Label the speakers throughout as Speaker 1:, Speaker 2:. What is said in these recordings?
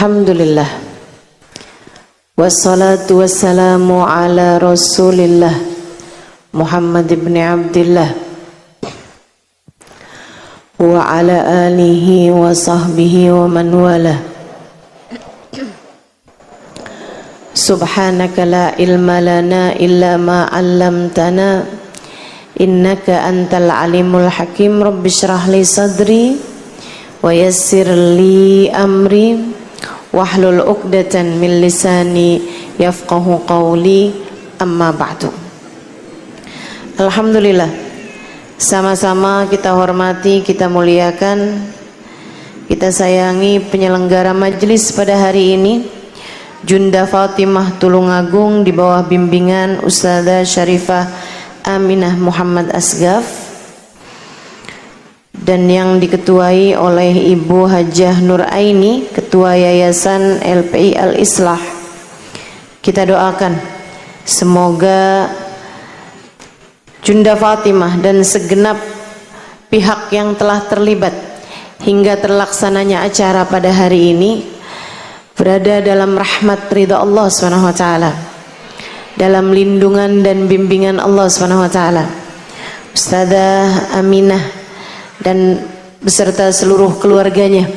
Speaker 1: Alhamdulillah, wassalatu wassalamu ala rasulillah Muhammad ibn Abdillah wa ala alihi wa sahbihi wa man wala. Subhanaka la ilma lana illa ma 'allamtana innaka antal alimul hakim. Rabbi shrah li sadri wa yassir li amri wahlul 'uqdatan min lisani yafqahu qawli, amma ba'du. Alhamdulillah, sama-sama kita hormati, kita muliakan, kita sayangi penyelenggara majlis pada hari ini, Junda Fatimah Tulungagung di bawah bimbingan Ustadzah Syarifah Aminah Muhammad Asgaf, dan yang diketuai oleh Ibu Hajah Nur Aini, Ketua Yayasan LPI Al-Islah. Kita doakan semoga Junda Fatimah dan segenap pihak yang telah terlibat hingga terlaksananya acara pada hari ini berada dalam rahmat ridha Allah SWT, dalam lindungan dan bimbingan Allah SWT. Ustadzah Aminah dan beserta seluruh keluarganya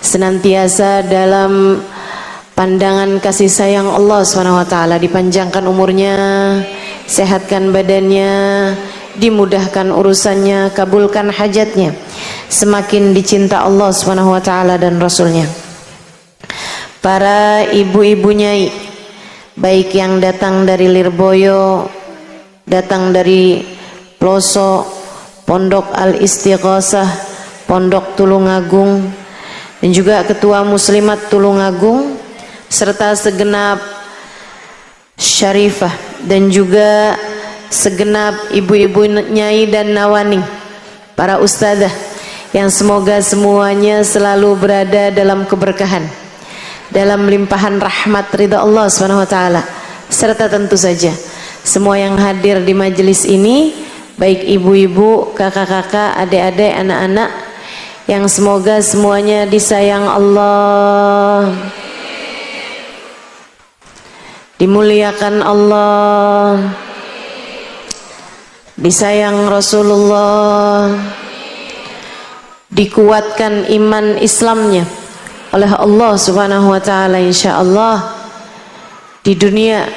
Speaker 1: senantiasa dalam pandangan kasih sayang Allah SWT, dipanjangkan umurnya, sehatkan badannya, dimudahkan urusannya, kabulkan hajatnya, semakin dicinta Allah SWT dan Rasulnya. Para ibu-ibu nyai, baik yang datang dari Lirboyo, datang dari pelosok Pondok Al-Istighosah, Pondok Tulungagung, dan juga Ketua Muslimat Tulungagung, serta segenap syarifah dan juga segenap ibu-ibu nyai dan nawani, para ustadzah, yang semoga semuanya selalu berada dalam keberkahan, dalam limpahan rahmat ridha Allah SWT, serta tentu saja semua yang hadir di majelis ini, baik ibu-ibu, kakak-kakak, adik-adik, anak-anak, yang semoga semuanya disayang Allah, dimuliakan Allah, disayang Rasulullah, dikuatkan iman Islamnya oleh Allah Subhanahu wa taala, insyaallah di dunia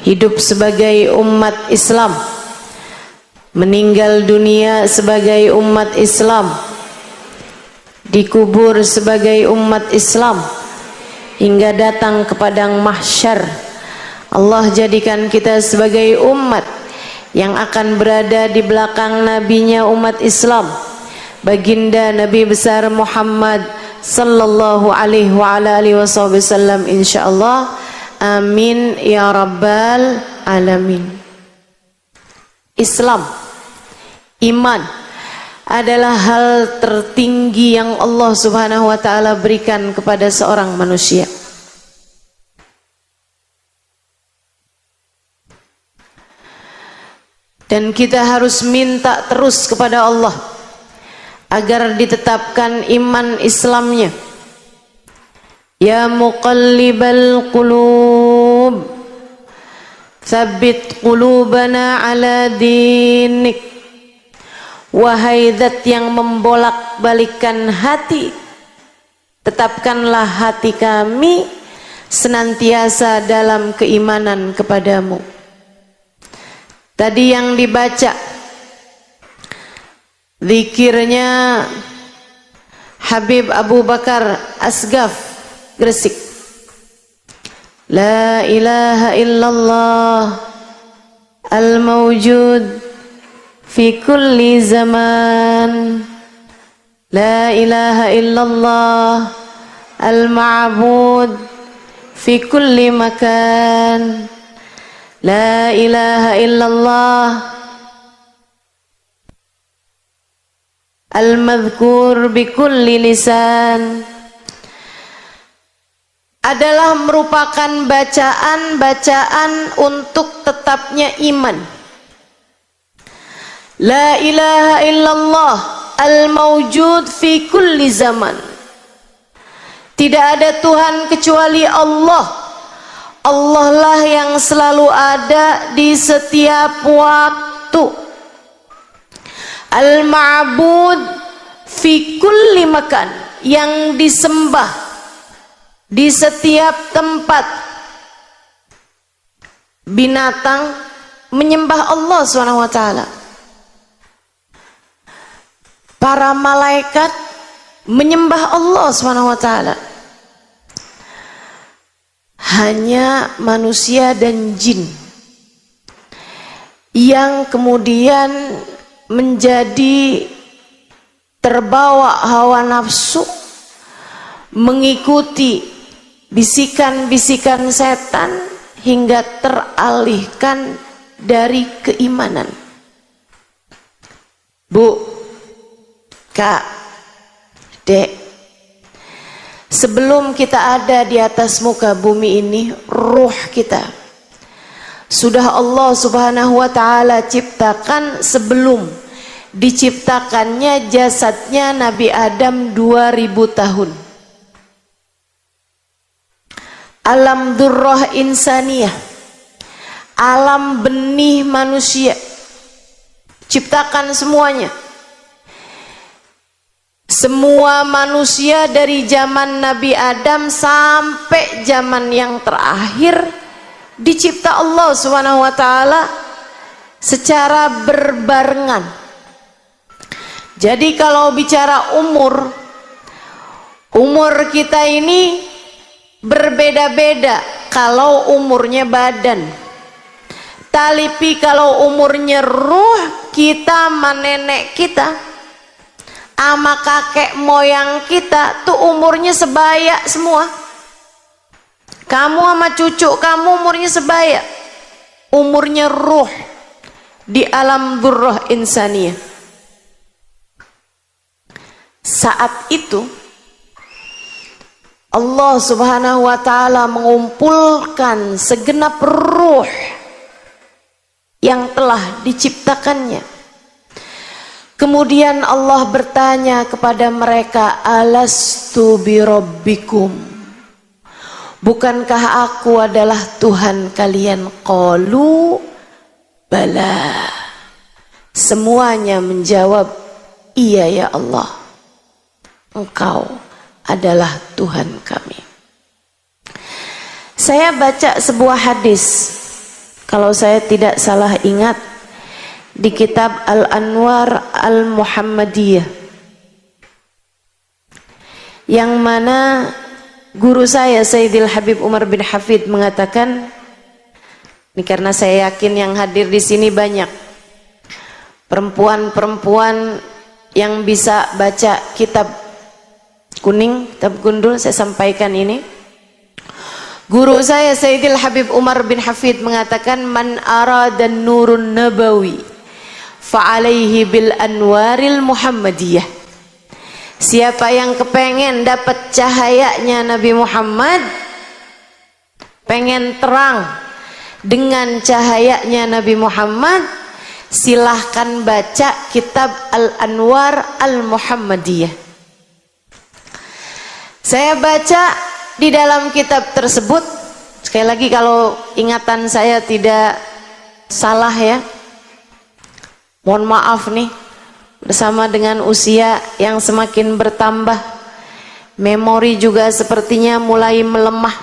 Speaker 1: hidup sebagai umat Islam, meninggal dunia sebagai umat Islam, dikubur sebagai umat Islam, hingga datang ke padang mahsyar. Allah jadikan kita sebagai umat yang akan berada di belakang nabinya umat Islam, baginda Nabi besar Muhammad sallallahu alaihi wa ala alihi wasallam, insyaallah. Amin ya rabbal alamin. Islam, iman adalah hal tertinggi yang Allah Subhanahu wa taala berikan kepada seorang manusia. Dan kita harus minta terus kepada Allah agar ditetapkan iman Islamnya. Ya muqallibal qulub, tsabbit qulubana ala dinik. Wahai zat yang membolak-balikkan hati, tetapkanlah hati kami senantiasa dalam keimanan kepadamu. Tadi yang dibaca zikirnya Habib Abu Bakar Asgaf Gresik. La ilaha illallah al-mawjud fi kulli zaman. La ilaha illallah al-ma'bud fi kulli makan. La ilaha illallah al-madhkur bi kulli lisan. Adalah merupakan bacaan-bacaan untuk tetapnya iman. La ilaha illallah al-mawjud fi kulli zaman. Tidak ada Tuhan kecuali Allah. Allah lah yang selalu ada di setiap waktu. Al-ma'bud fi kulli makan, yang disembah di setiap tempat. Binatang menyembah Allah SWT. Para malaikat menyembah Allah SWT. Hanya manusia dan jin yang kemudian menjadi terbawa hawa nafsu, mengikuti bisikan-bisikan setan hingga teralihkan dari keimanan. Bu, Kak, Dek, sebelum kita ada di atas muka bumi ini, ruh kita sudah Allah Subhanahu wa ta'ala ciptakan sebelum diciptakannya jasadnya Nabi Adam 2000 tahun. Alam durrah insaniyah, alam benih manusia, ciptakan semuanya. Semua manusia dari zaman Nabi Adam sampai zaman yang terakhir dicipta Allah Subhanahu wa ta'ala secara berbarengan. Jadi kalau bicara umur kita ini berbeda-beda kalau umurnya badan. Tapi kalau umurnya ruh kita sama nenek kita, ama kakek moyang kita tuh umurnya sebaya semua. Kamu sama cucu kamu umurnya sebaya. Umurnya ruh di alam durrah insaniyah. Saat itu Allah Subhanahu wa ta'ala mengumpulkan segenap ruh yang telah diciptakannya. Kemudian Allah bertanya kepada mereka, alastu birabbikum, bukankah aku adalah Tuhan kalian? Qalu bala. Semuanya menjawab, iya ya Allah, Engkau adalah Tuhan kami. Saya baca sebuah hadis, kalau saya tidak salah ingat, di kitab Al-Anwar Al-Muhammadiyah, yang mana guru saya Sayyidil Habib Umar bin Hafid mengatakan, ini karena saya yakin yang hadir di sini banyak perempuan-perempuan yang bisa baca kitab kuning, kitab gundul, saya sampaikan ini. Guru saya Sayyidil Habib Umar bin Hafid mengatakan, man arada nurun nabawi fa'alaihi bil anwaril muhammadiyah. Siapa yang kepengen dapat cahayanya Nabi Muhammad, pengen terang dengan cahayanya Nabi Muhammad, silahkan baca kitab Al-Anwar Al-Muhammadiyah. Saya baca di dalam kitab tersebut, sekali lagi kalau ingatan saya tidak salah ya, mohon maaf nih, bersama dengan usia yang semakin bertambah, memori juga sepertinya mulai melemah.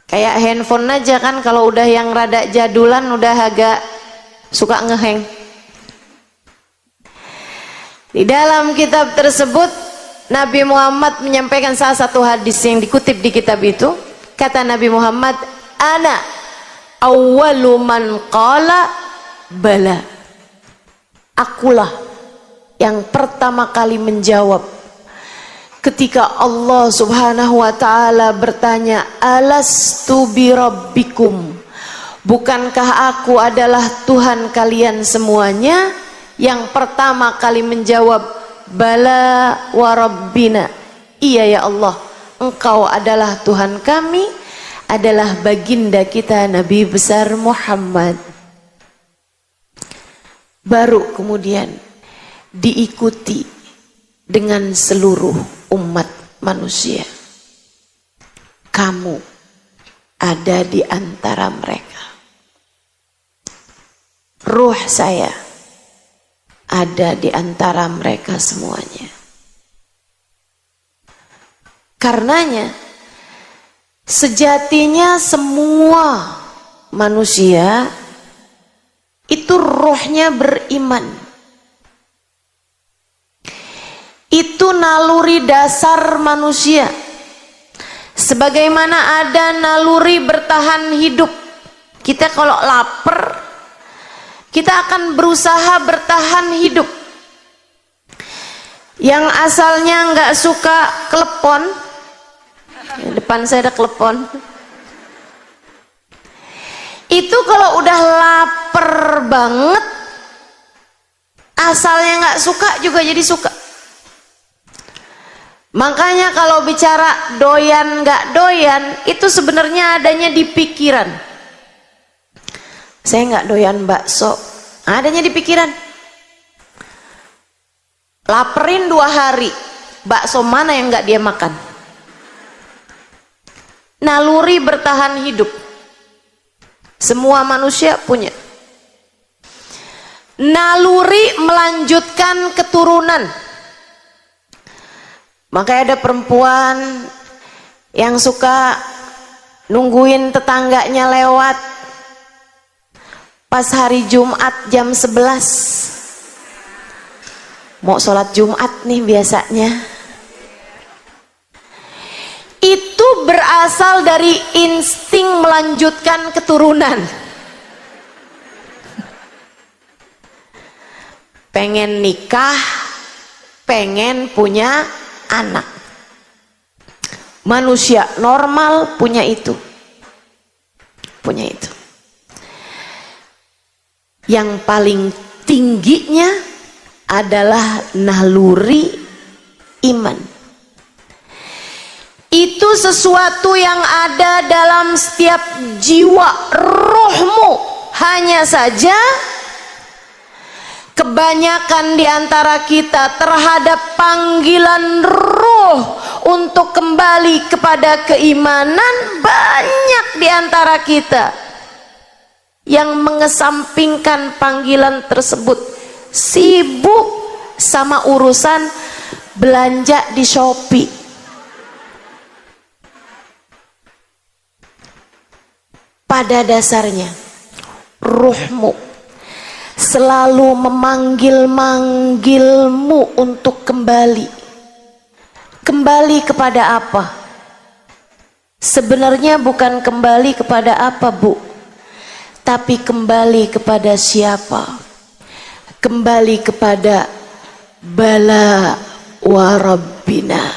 Speaker 1: Kayak handphone aja kan, kalau udah yang rada jadulan udah agak suka ngeheng. Di dalam kitab tersebut Nabi Muhammad menyampaikan salah satu hadis yang dikutip di kitab itu. Kata Nabi Muhammad, ana awwalu man qala bala. Akulah yang pertama kali menjawab ketika Allah Subhanahu wa ta'ala bertanya, alastu birabbikum, bukankah aku adalah Tuhan kalian semuanya? Yang pertama kali menjawab, bala wa rabbina, iya ya Allah, Engkau adalah Tuhan kami, adalah baginda kita Nabi besar Muhammad. Baru kemudian diikuti dengan seluruh umat manusia. Kamu ada di antara mereka. Ruh saya ada di antara mereka semuanya. Karenanya sejatinya semua manusia itu rohnya beriman. Itu naluri dasar manusia. Sebagaimana ada naluri bertahan hidup. Kita kalau lapar, kita akan berusaha bertahan hidup. Yang asalnya nggak suka klepon, depan saya ada klepon. Itu kalau udah lapar banget, asalnya nggak suka juga jadi suka. Makanya kalau bicara doyan nggak doyan, itu sebenarnya adanya di pikiran. Saya nggak doyan bakso, adanya di pikiran. Laperin 2 hari, bakso mana yang nggak dia makan? Naluri bertahan hidup. Semua manusia punya. Naluri melanjutkan keturunan. Makanya ada perempuan yang suka nungguin tetangganya lewat pas hari Jumat jam 11. Mau sholat Jumat nih biasanya. Itu berasal dari insting melanjutkan keturunan. Pengen nikah, pengen punya anak. Manusia normal punya itu. Punya itu. Yang paling tingginya adalah naluri iman. Itu sesuatu yang ada dalam setiap jiwa rohmu. Hanya saja kebanyakan di antara kita terhadap panggilan roh untuk kembali kepada keimanan, banyak di antara kita yang mengesampingkan panggilan tersebut, sibuk sama urusan belanja di Shopee. Pada dasarnya ruhmu selalu memanggil-manggilmu untuk kembali. Kembali kepada apa? Sebenarnya bukan kembali kepada apa, Bu, tapi kembali kepada siapa? Kembali kepada Bala wa Rabbina.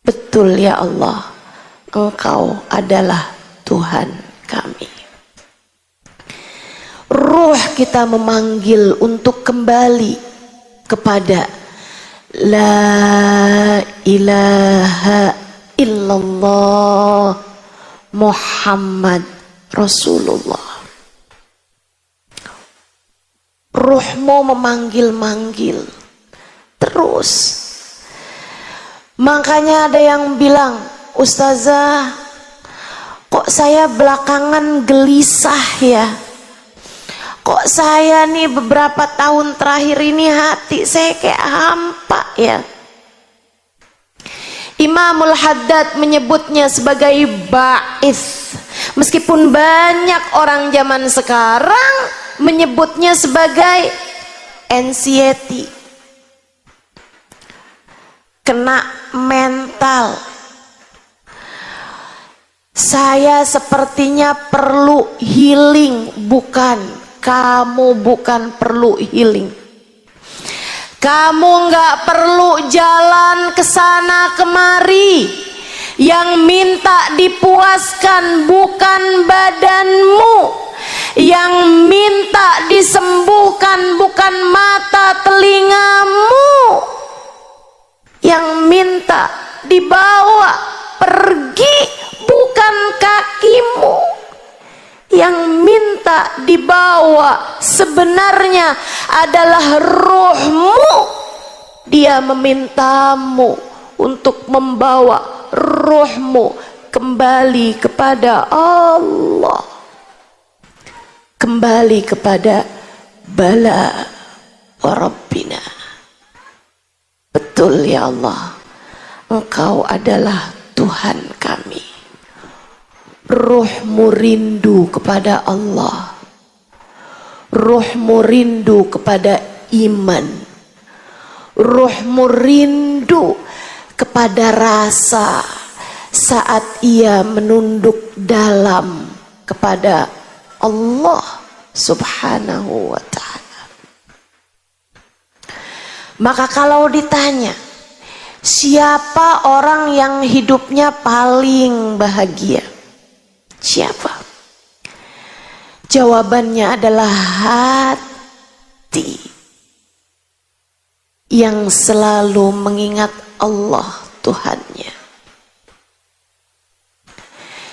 Speaker 1: Betul ya Allah, Engkau adalah Tuhan kami. Ruh kita memanggil untuk kembali kepada La ilaha illallah Muhammad Rasulullah. Ruhmu memanggil-manggil terus. Makanya ada yang bilang, Ustazah, kok saya belakangan gelisah ya? Kok saya nih beberapa tahun terakhir ini hati saya kayak hampa ya? Imamul Haddad menyebutnya sebagai ba'is. Meskipun banyak orang zaman sekarang menyebutnya sebagai anxiety. Kena mental. Saya sepertinya perlu healing. Bukan. Kamu bukan perlu healing. Kamu nggak perlu jalan ke sana kemari. Yang minta dipuaskan bukan badanmu. Yang minta disembuhkan bukan mata telingamu. Yang minta dibawa pergi bukan kakimu. Yang minta dibawa sebenarnya adalah rohmu Dia memintamu untuk membawa ruhmu kembali kepada Allah, kembali kepada bala wa rabbina. Betul ya Allah, Engkau adalah Tuhan kami. Ruhmu rindu kepada Allah, ruhmu rindu kepada iman, ruhmu rindu kepada rasa saat ia menunduk dalam kepada Allah subhanahu wa ta'ala. Maka kalau ditanya siapa orang yang hidupnya paling bahagia, siapa? Jawabannya adalah hati yang selalu mengingat Allah Tuhannya.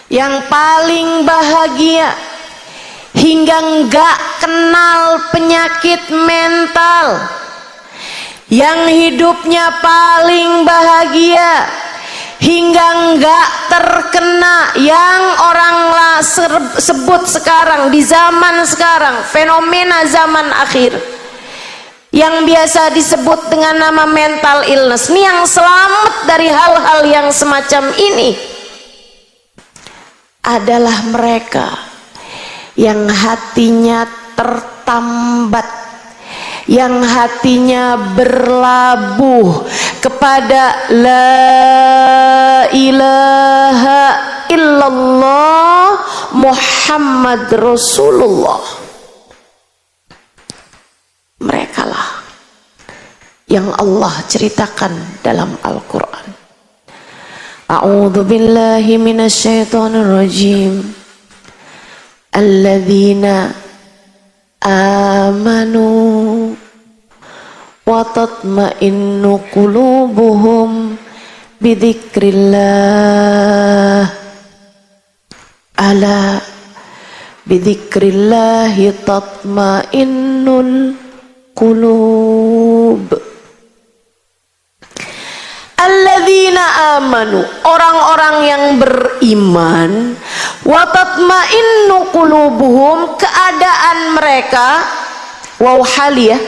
Speaker 1: Yang paling bahagia hingga enggak kenal penyakit mental. Yang hidupnya paling bahagia hingga enggak terkena yang orang sebut sekarang di zaman sekarang, fenomena zaman akhir yang biasa disebut dengan nama mental illness. Ini yang selamat dari hal-hal yang semacam ini adalah mereka yang hatinya tertambat, yang hatinya berlabuh kepada la ilaha illallah Muhammad Rasulullah. Merekalah yang Allah ceritakan dalam Al-Quran. A'udzu billahi minasyaitonir rajim. Alladzina amanu wa tatma'innu qulubuhum bidzikrillah. Ala bidzikrillahi tatma'innul qulub. Alladzina amanu, orang-orang yang beriman, wa tatma'innu qulubuhum, keadaan mereka, waw haliyah.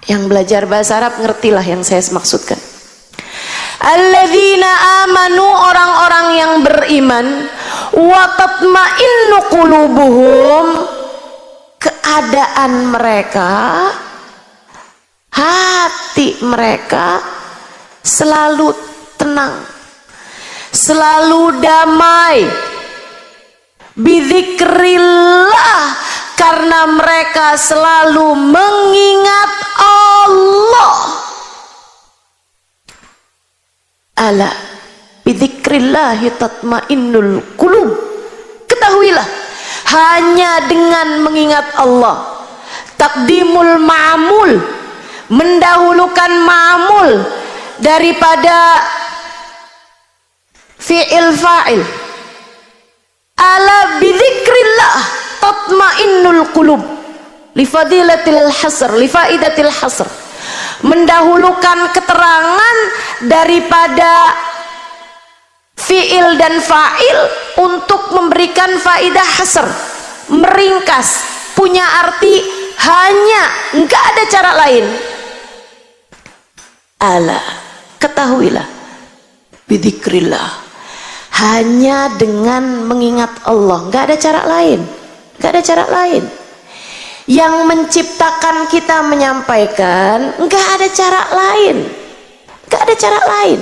Speaker 1: Yang belajar bahasa Arab ngertilah yang saya maksudkan. Alladzina amanu, orang-orang yang beriman, wa tatma'innu qulubuhum, keadaan mereka, hati mereka selalu tenang, selalu damai, bidzikrillah, karena mereka selalu mengingat Allah. Ala bidzikrillahi tatmainnul qulub. Ketahuilah, hanya dengan mengingat Allah, takdimul ma'mul, mendahulukan ma'mul daripada fi'il fa'il. Ala bidzikrillah tatmainnul qulub, li fadilatil hasr, li faidatil hasr, mendahulukan keterangan daripada fi'il dan fa'il untuk memberikan faidah hasr, meringkas, punya arti hanya, enggak ada cara lain. Ala, ketahuilah, bidzikrillah, hanya dengan mengingat Allah, enggak ada cara lain, enggak ada cara lain. Yang menciptakan kita menyampaikan, enggak ada cara lain, enggak ada cara lain.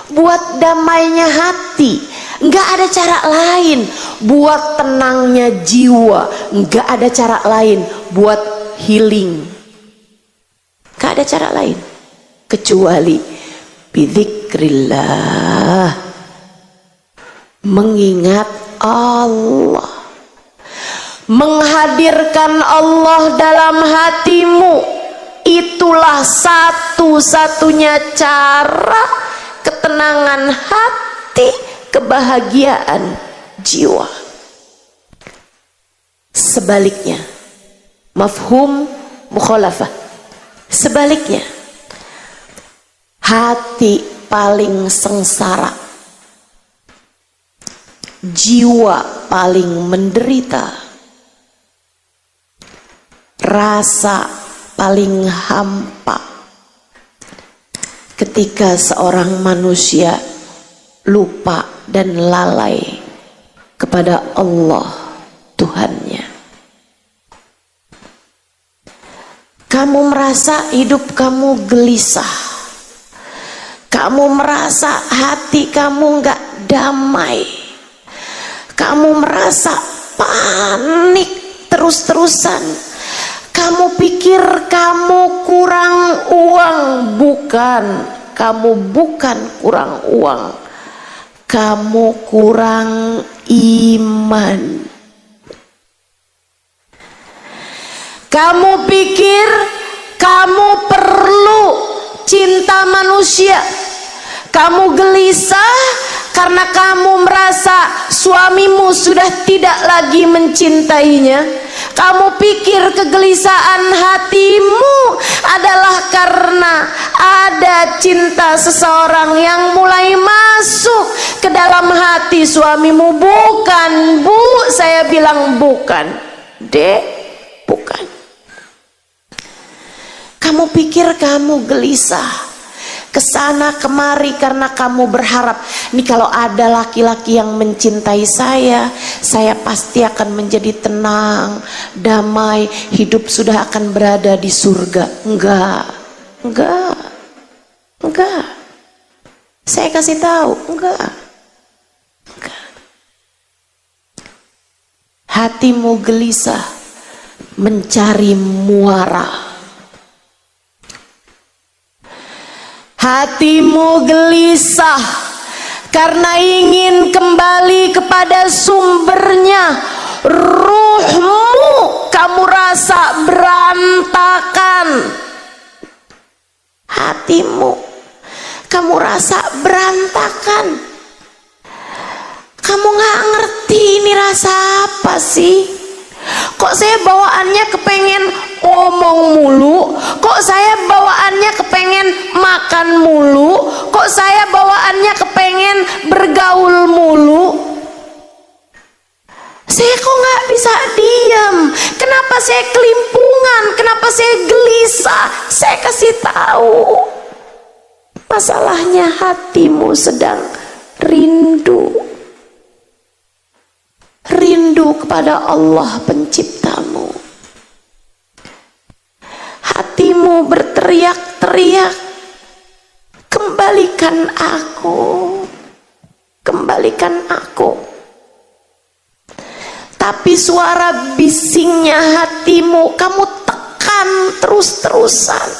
Speaker 1: Buat damainya hati, enggak ada cara lain. Buat tenangnya jiwa, enggak ada cara lain. Buat healing, enggak ada cara lain kecuali bidzikrillah, mengingat Allah, menghadirkan Allah dalam hatimu. Itulah satu-satunya cara ketenangan hati, kebahagiaan jiwa. Sebaliknya, mafhum mukhalafah, Sebaliknya, hati paling sengsara, jiwa paling menderita, rasa paling hampa ketika seorang manusia lupa dan lalai kepada Allah Tuhannya. Kamu merasa hidup kamu gelisah, kamu merasa hati kamu gak damai, kamu merasa panik terus-terusan, kamu pikir kamu kurang uang. Bukan, kamu bukan kurang uang, kamu kurang iman. Kamu pikir kamu perlu cinta manusia. Kamu gelisah karena kamu merasa suamimu sudah tidak lagi mencintainya. Kamu pikir kegelisahan hatimu adalah karena ada cinta seseorang yang mulai masuk ke dalam hati suamimu. Bukan, Bu, saya bilang bukan. Dek, bukan. Kamu pikir kamu gelisah kesana kemari karena kamu berharap, nih kalau ada laki-laki yang mencintai saya pasti akan menjadi tenang, damai, hidup sudah akan berada di surga. Enggak. Saya kasih tahu, enggak. Hatimu gelisah mencari muara. Hatimu gelisah karena ingin kembali kepada sumbernya. Ruhmu kamu rasa berantakan. Hatimu kamu rasa berantakan. Kamu gak ngerti ini rasa apa sih? Kok saya bawaannya kepengen ngomong mulu? Kok saya bawaannya kepengen makan mulu? Kok saya bawaannya kepengen bergaul mulu? Saya kok gak bisa diam? Kenapa saya kelimpungan? Kenapa saya gelisah? Saya kasih tahu, masalahnya hatimu sedang rindu. Rindu kepada Allah penciptamu. Hatimu berteriak-teriak, kembalikan aku, kembalikan aku. Tapi suara bisingnya hatimu kamu tekan terus-terusan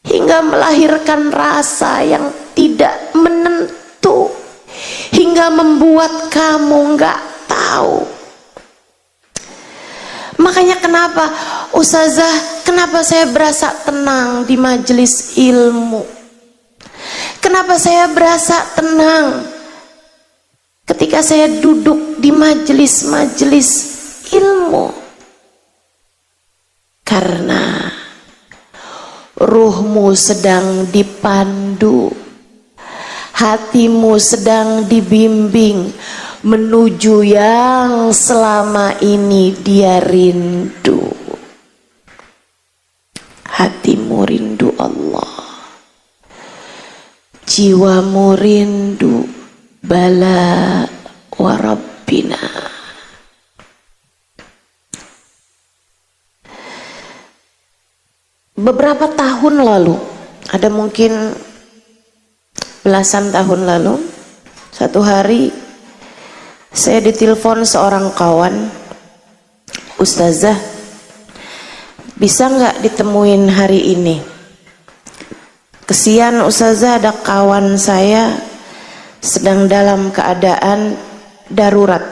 Speaker 1: hingga melahirkan rasa yang tidak menentu, hingga membuat kamu nggak tahu. Makanya kenapa Ustazah, kenapa saya berasa tenang di majelis ilmu? Kenapa saya berasa tenang ketika saya duduk di majelis-majelis ilmu? Karena ruhmu sedang dipandu, hatimu sedang dibimbing menuju yang selama ini dia rindu. Hatimu rindu Allah, jiwamu rindu bala warabbina. Beberapa tahun lalu, ada mungkin belasan tahun lalu, satu hari saya ditelepon seorang kawan, Ustazah, bisa nggak ditemuin hari ini? Kesian Ustazah, ada kawan saya sedang dalam keadaan darurat.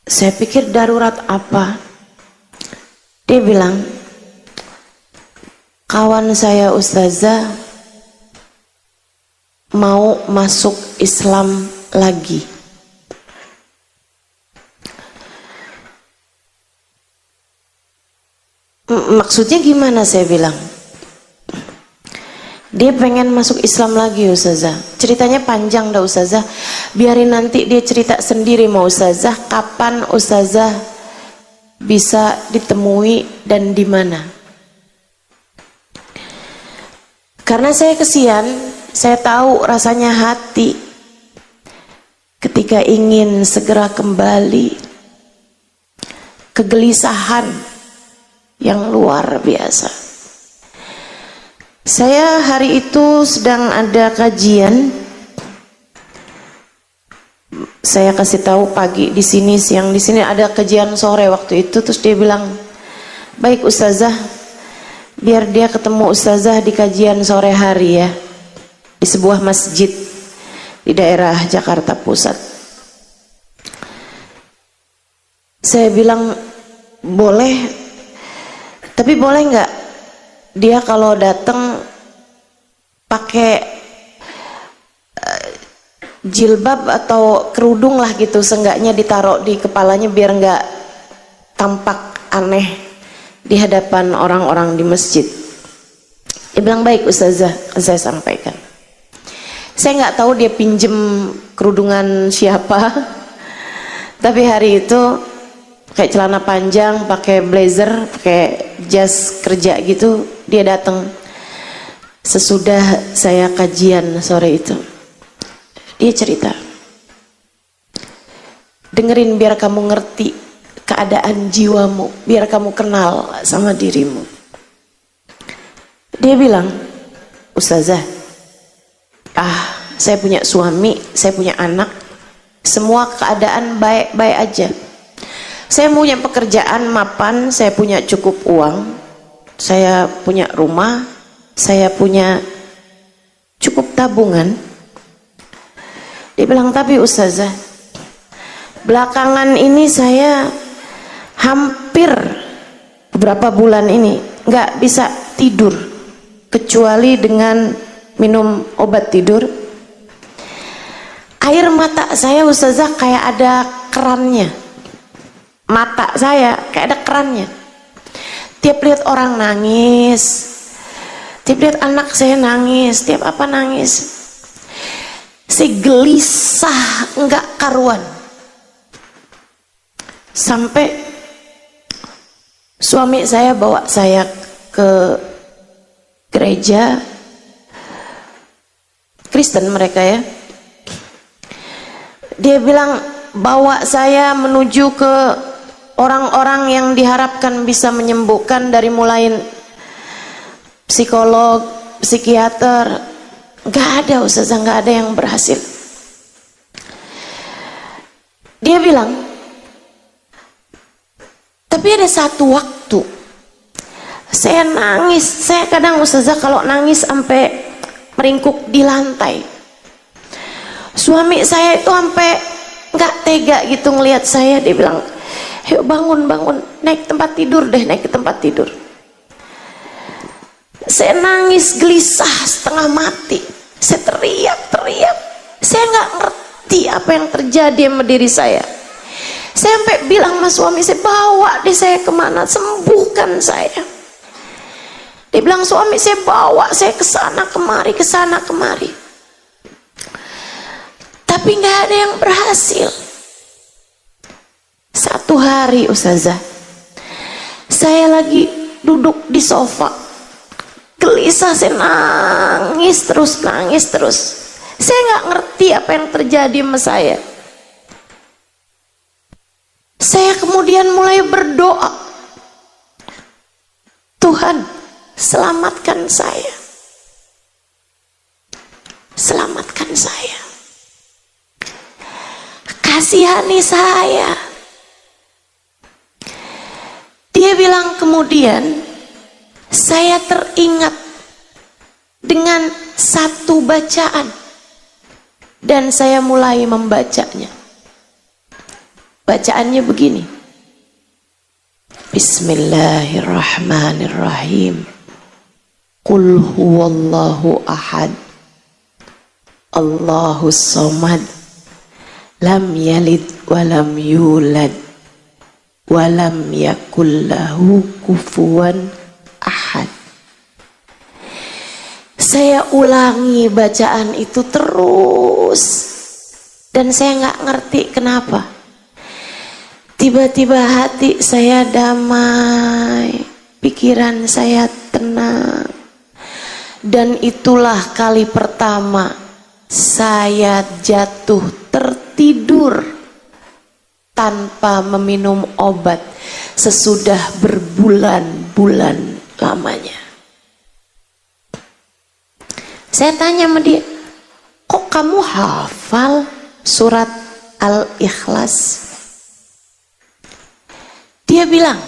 Speaker 1: Saya pikir darurat apa? Dia bilang, kawan saya Ustazah mau masuk Islam lagi. Maksudnya gimana, saya bilang. Dia pengen masuk Islam lagi Ustazah. Ceritanya panjang dah Ustazah. Biarin nanti dia cerita sendiri mau Ustazah. Kapan Ustazah bisa ditemui dan di mana? Karena saya kesian, saya tahu rasanya hati ketika ingin segera kembali. Kegelisahan yang luar biasa. Saya hari itu sedang ada kajian. Saya kasih tahu pagi di sini, siang di sini, ada kajian sore waktu itu. Terus dia bilang, baik Ustazah, biar dia ketemu Ustazah di kajian sore hari ya, di sebuah masjid di daerah Jakarta Pusat. Saya bilang boleh, tapi boleh nggak dia kalau datang pakai jilbab atau kerudung lah gitu, seenggaknya ditaruh di kepalanya biar nggak tampak aneh di hadapan orang-orang di masjid. Dia bilang baik Ustazah, saya sampaikan. Saya nggak tahu dia pinjem kerudungan siapa, tapi hari itu pakai celana panjang, pakai blazer, pakai jas kerja gitu, dia datang sesudah saya kajian sore itu. Dia cerita, dengerin biar kamu ngerti keadaan jiwamu, biar kamu kenal sama dirimu. Dia bilang, Ustazah, saya punya suami, saya punya anak, semua keadaan baik-baik aja. Saya punya pekerjaan mapan, saya punya cukup uang, saya punya rumah, saya punya cukup tabungan. Dia bilang, tapi Ustazah, belakangan ini saya hampir beberapa bulan ini nggak bisa tidur kecuali dengan minum obat tidur. Air mata saya Ustazah kayak ada kerannya. Mata saya kayak ada kerannya. Tiap lihat orang nangis, tiap lihat anak saya nangis, tiap apa nangis, saya gelisah enggak karuan. Sampai suami saya bawa saya ke gereja Kristen mereka ya. Dia bilang bawa saya menuju ke orang-orang yang diharapkan bisa menyembuhkan, dari mulai psikolog, psikiater. Gak ada Ustazah, gak ada yang berhasil. Dia bilang, tapi ada satu waktu saya nangis. Saya kadang Ustazah kalau nangis sampai meringkuk di lantai. Suami saya itu sampai gak tega gitu ngelihat saya. Dia bilang, yuk bangun, naik tempat tidur deh, naik ke tempat tidur. Saya nangis gelisah setengah mati. Saya teriak. Saya nggak ngerti apa yang terjadi sama diri saya. Saya sampai bilang sama suami saya, bawa deh saya kemana, sembuhkan saya. Dia bilang, suami saya bawa saya kesana kemari. Tapi nggak ada yang berhasil. Satu hari Ustazah, saya lagi duduk di sofa, gelisah, saya nangis terus. Saya nggak ngerti apa yang terjadi sama saya. Saya kemudian mulai berdoa, Tuhan selamatkan saya, kasihani saya. Dia bilang kemudian saya teringat dengan satu bacaan dan saya mulai membacanya. Bacaannya begini, Bismillahirrahmanirrahim. Qul huwallahu ahad, Allahus samad, lam yalid walam yulad walam yakullahu kufuwan ahad. Saya ulangi bacaan itu terus dan saya nggak ngerti kenapa. Tiba-tiba hati saya damai, pikiran saya tenang. Dan itulah kali pertama saya jatuh tertidur tanpa meminum obat sesudah berbulan-bulan lamanya. Saya tanya sama dia, kok kamu hafal surat Al-Ikhlas? Dia bilang,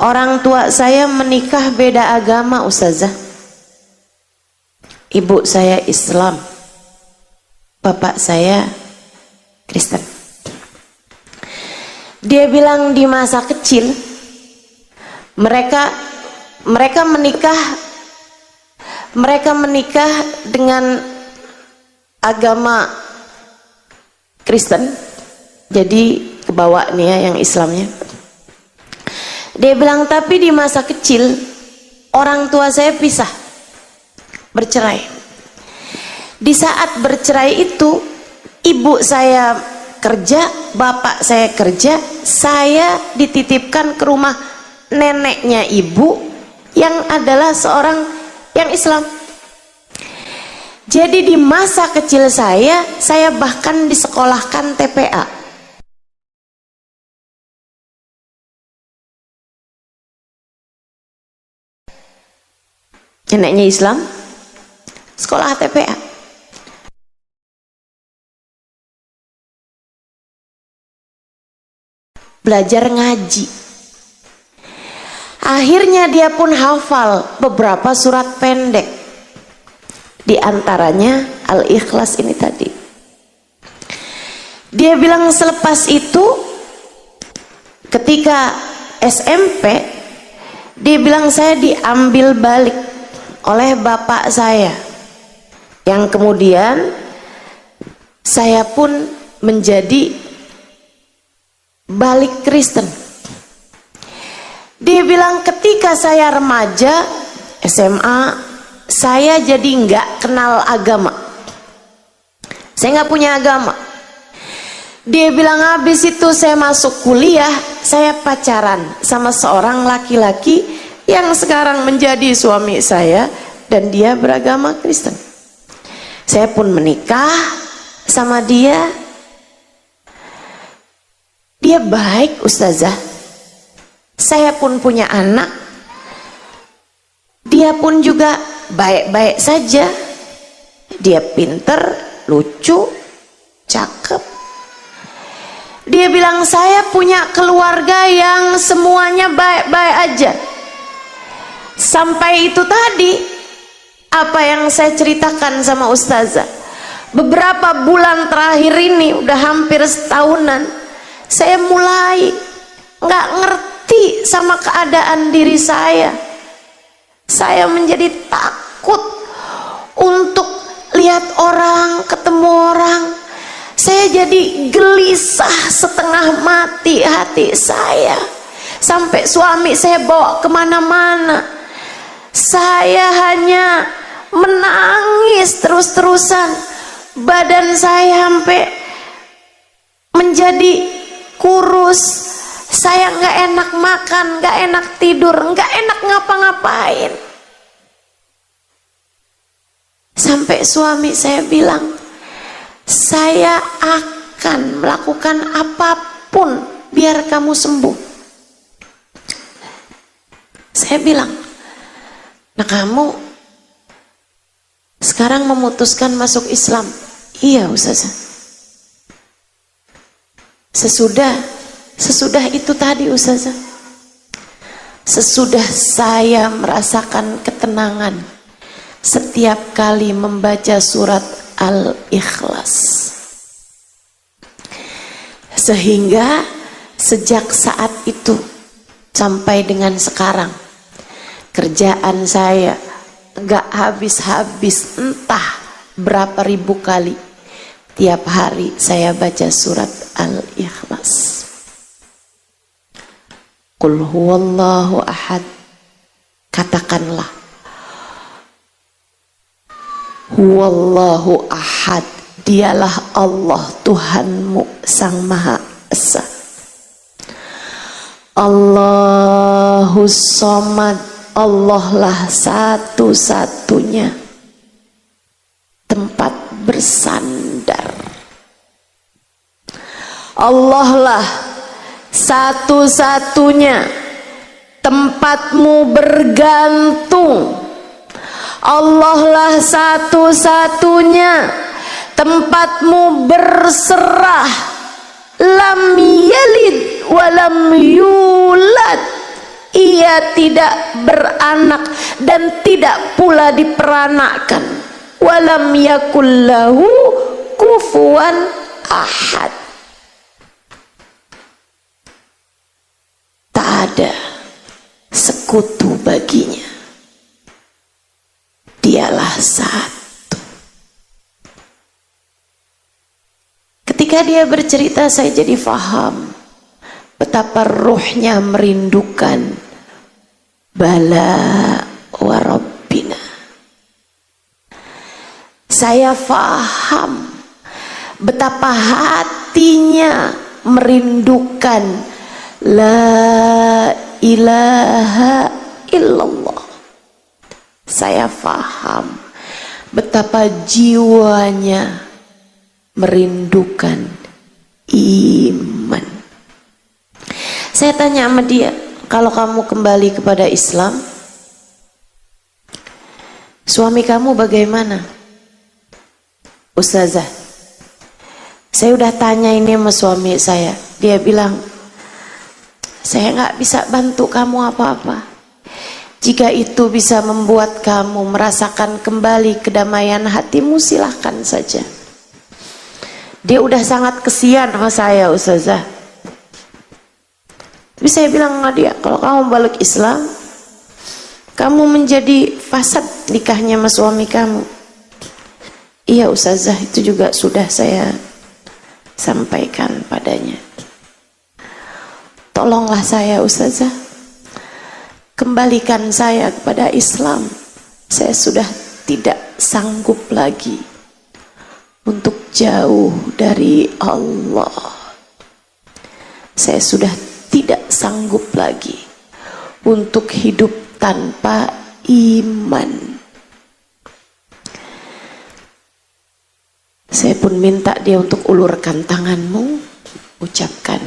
Speaker 1: orang tua saya menikah beda agama Ustazah. Ibu saya Islam, bapak saya Kristen. Dia bilang di masa kecil mereka menikah dengan agama Kristen. Jadi kebawa nih ya yang Islamnya. Dia bilang tapi di masa kecil orang tua saya pisah, bercerai. Di saat bercerai itu ibu saya kerja, bapak saya kerja, saya dititipkan ke rumah neneknya ibu yang adalah seorang yang Islam. Jadi di masa kecil saya bahkan disekolahkan TPA. Neneknya Islam, sekolah TPA. Belajar ngaji. Akhirnya dia pun hafal beberapa surat pendek. Di antaranya Al-Ikhlas ini tadi. Dia bilang selepas itu ketika SMP, dia bilang saya diambil balik oleh bapak saya, yang kemudian saya pun menjadi balik Kristen. Dia bilang ketika saya remaja SMA, saya jadi nggak kenal agama, saya nggak punya agama. Dia bilang habis itu saya masuk kuliah, saya pacaran sama seorang laki-laki yang sekarang menjadi suami saya dan dia beragama Kristen. Saya pun menikah sama dia. Dia baik Ustazah. Saya pun punya anak. Dia pun juga baik-baik saja. Dia pinter, lucu, cakep. Dia bilang saya punya keluarga yang semuanya baik-baik aja. Sampai itu tadi apa yang saya ceritakan sama Ustazah. Beberapa bulan terakhir ini udah hampir setahunan, saya mulai nggak ngerti sama keadaan diri saya. Saya menjadi takut untuk lihat orang, ketemu orang. Saya jadi gelisah setengah mati hati saya. Sampai suami saya bawa kemana-mana. Saya hanya menangis terus-terusan. Badan saya sampai menjadi kurus. Saya nggak enak makan, nggak enak tidur, nggak enak ngapa-ngapain. Sampai suami saya bilang, saya akan melakukan apapun biar kamu sembuh. Saya bilang, nah kamu sekarang memutuskan masuk Islam? Iya Ustazah. Sesudah itu tadi Ustazah, sesudah saya merasakan ketenangan setiap kali membaca surat Al-Ikhlas, sehingga sejak saat itu sampai dengan sekarang kerjaan saya gak habis-habis, entah berapa ribu kali tiap hari saya baca surat Al-Ikhlas. Qul huwallahu ahad. Katakanlah, huwallahu ahad, dialah Allah Tuhanmu Sang Maha Esa. Allahus Somad, Allah lah satu-satunya tempat bersandar. Allah lah satu-satunya tempatmu bergantung. Allah lah satu-satunya tempatmu berserah. Lam yalid walam yulad, ia tidak beranak dan tidak pula diperanakkan. Walam yakullahu kufuwan ahad, tak ada sekutu baginya, dialah satu. Ketika dia bercerita, saya jadi faham betapa ruhnya merindukan bala wa rabbina. Saya faham betapa hatinya merindukan la ilaha illallah. Saya faham betapa jiwanya merindukan iman. Saya tanya sama dia, kalau kamu kembali kepada Islam, suami kamu bagaimana? Ustazah, saya udah tanya ini sama suami saya. Dia bilang, saya nggak bisa bantu kamu apa-apa. Jika itu bisa membuat kamu merasakan kembali kedamaian hatimu, silahkan saja. Dia udah sangat kesian sama saya, Ustazah. Tapi saya bilang sama dia, kalau kamu balik Islam, kamu menjadi fasad nikahnya sama suami kamu. Iya Ustazah, itu juga sudah saya sampaikan padanya. Tolonglah saya Ustazah, kembalikan saya kepada Islam. Saya sudah tidak sanggup lagi untuk jauh dari Allah. Saya sudah tidak sanggup lagi untuk hidup tanpa iman. Saya pun minta dia untuk ulurkan tanganmu, ucapkan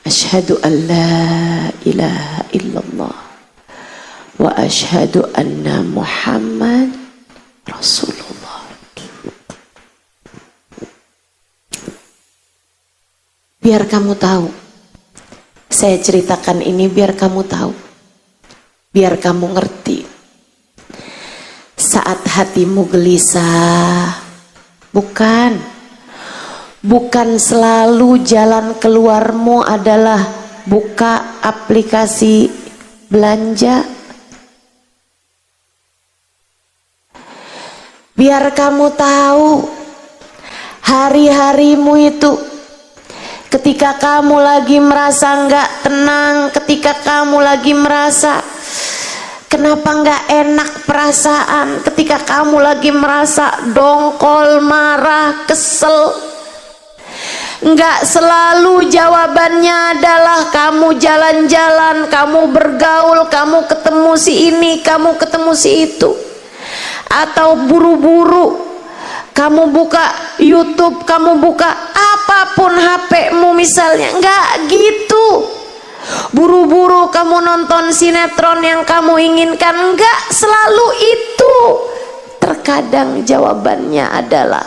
Speaker 1: asyhadu an la ilaha illallah wa asyhadu anna Muhammad Rasulullah. Biar kamu tahu, saya ceritakan ini biar kamu tahu, biar kamu ngerti. Saat hatimu gelisah, bukan selalu jalan keluarmu adalah buka aplikasi belanja. Biar kamu tahu, hari-harimu itu ketika kamu lagi merasa nggak tenang, ketika kamu lagi merasa kenapa nggak enak perasaan, ketika kamu lagi merasa dongkol, marah, kesel, nggak selalu jawabannya adalah kamu jalan-jalan, kamu bergaul, kamu ketemu si ini, kamu ketemu si itu, atau buru-buru kamu buka YouTube, kamu buka apapun HP-mu misalnya. Enggak gitu. Buru-buru kamu nonton sinetron yang kamu inginkan. Enggak selalu itu. Terkadang jawabannya adalah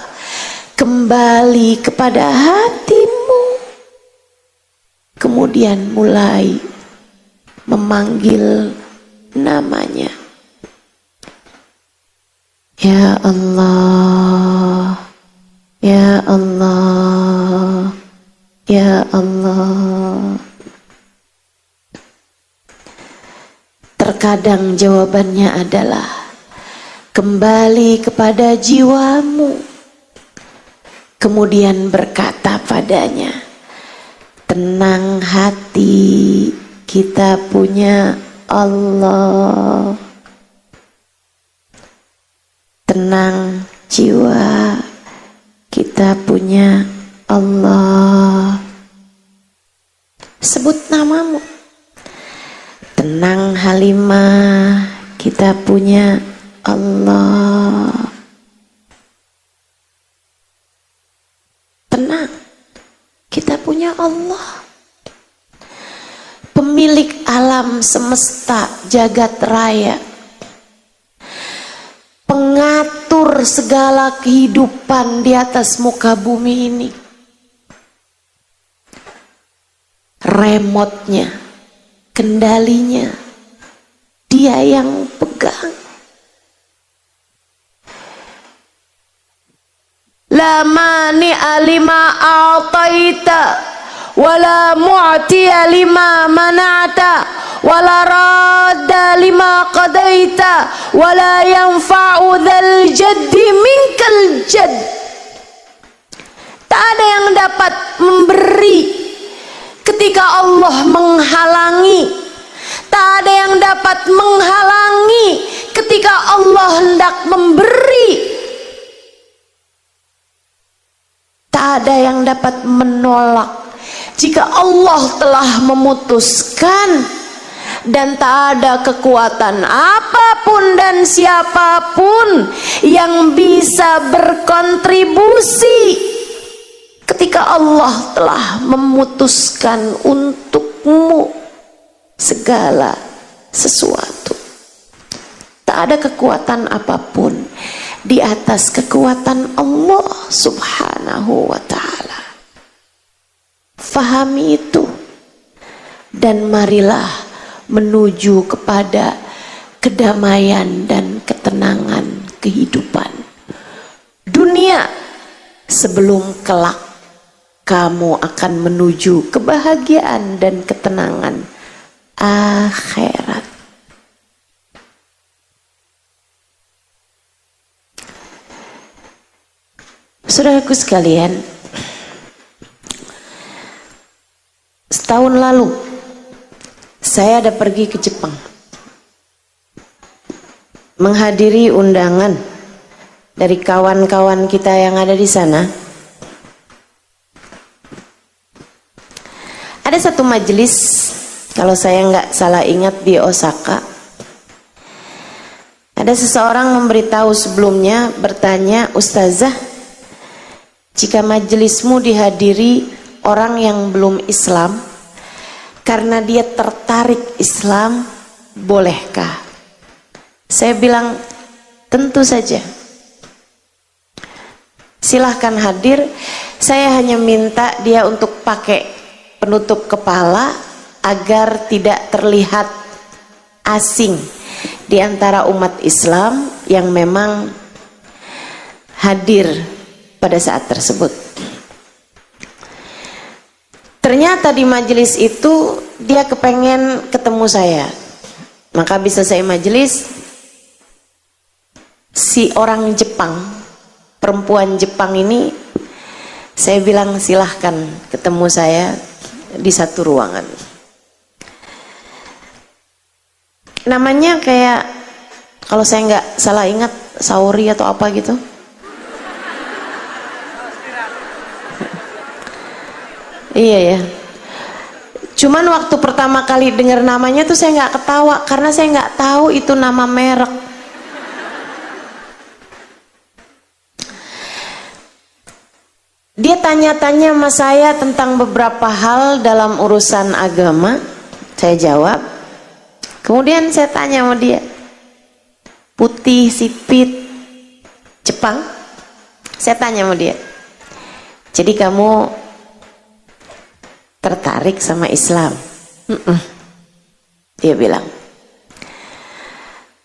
Speaker 1: kembali kepada hatimu, kemudian mulai memanggil namanya. Ya Allah, Ya Allah, Ya Allah. Terkadang jawabannya adalah kembali kepada jiwamu, kemudian berkata padanya, tenang hati, kita punya Allah. Tenang jiwa, kita punya Allah. Sebut namamu. Tenang Halimah, kita punya Allah. Tenang, kita punya Allah. Pemilik alam semesta jagat raya, pengatur segala kehidupan di atas muka bumi ini. Remote-nya, kendalinya, dia yang pegang. La mani'a lima a'taita wala mu'tiya lima mana'ta wala radda lima qadaita wala yanfa'u dzal jaddi minkal jadd. Tak ada yang dapat memberi ketika Allah menghalangi. Tak ada yang dapat menghalangi ketika Allah hendak memberi. Tak ada yang dapat menolak jika Allah telah memutuskan, dan tak ada kekuatan apapun dan siapapun yang bisa berkontribusi ketika Allah telah memutuskan untukmu segala sesuatu. Tak ada kekuatan apapun di atas kekuatan Allah Subhanahu wa ta'ala. Fahami itu dan marilah menuju kepada kedamaian dan ketenangan kehidupan dunia sebelum kelak kamu akan menuju kebahagiaan dan ketenangan akhirat. Saudaraku sekalian, setahun lalu saya ada pergi ke Jepang, menghadiri undangan dari kawan-kawan kita yang ada di sana. Ada satu majelis, kalau saya nggak salah ingat, di Osaka. Ada seseorang memberitahu sebelumnya, bertanya, "Ustazah, jika majelismu dihadiri orang yang belum Islam, karena dia tertarik Islam, bolehkah?" Saya bilang, tentu saja. Silahkan hadir. Saya hanya minta dia untuk pakai penutup kepala agar tidak terlihat asing di antara umat Islam yang memang hadir pada saat tersebut. Ternyata di majelis itu dia kepengen ketemu saya. Maka bisa saya majelis, si orang Jepang, perempuan Jepang ini, saya bilang silahkan ketemu saya di satu ruangan. Namanya kayak, kalau saya nggak salah ingat, Saori atau apa gitu. Iya ya. Cuman waktu pertama kali dengar namanya tuh saya nggak ketawa karena saya nggak tahu itu nama merek. Dia tanya-tanya sama saya tentang beberapa hal dalam urusan agama. Saya jawab. Kemudian saya tanya sama dia, putih, sipit, Jepang. Saya tanya sama dia, jadi kamu tertarik sama Islam? Dia bilang,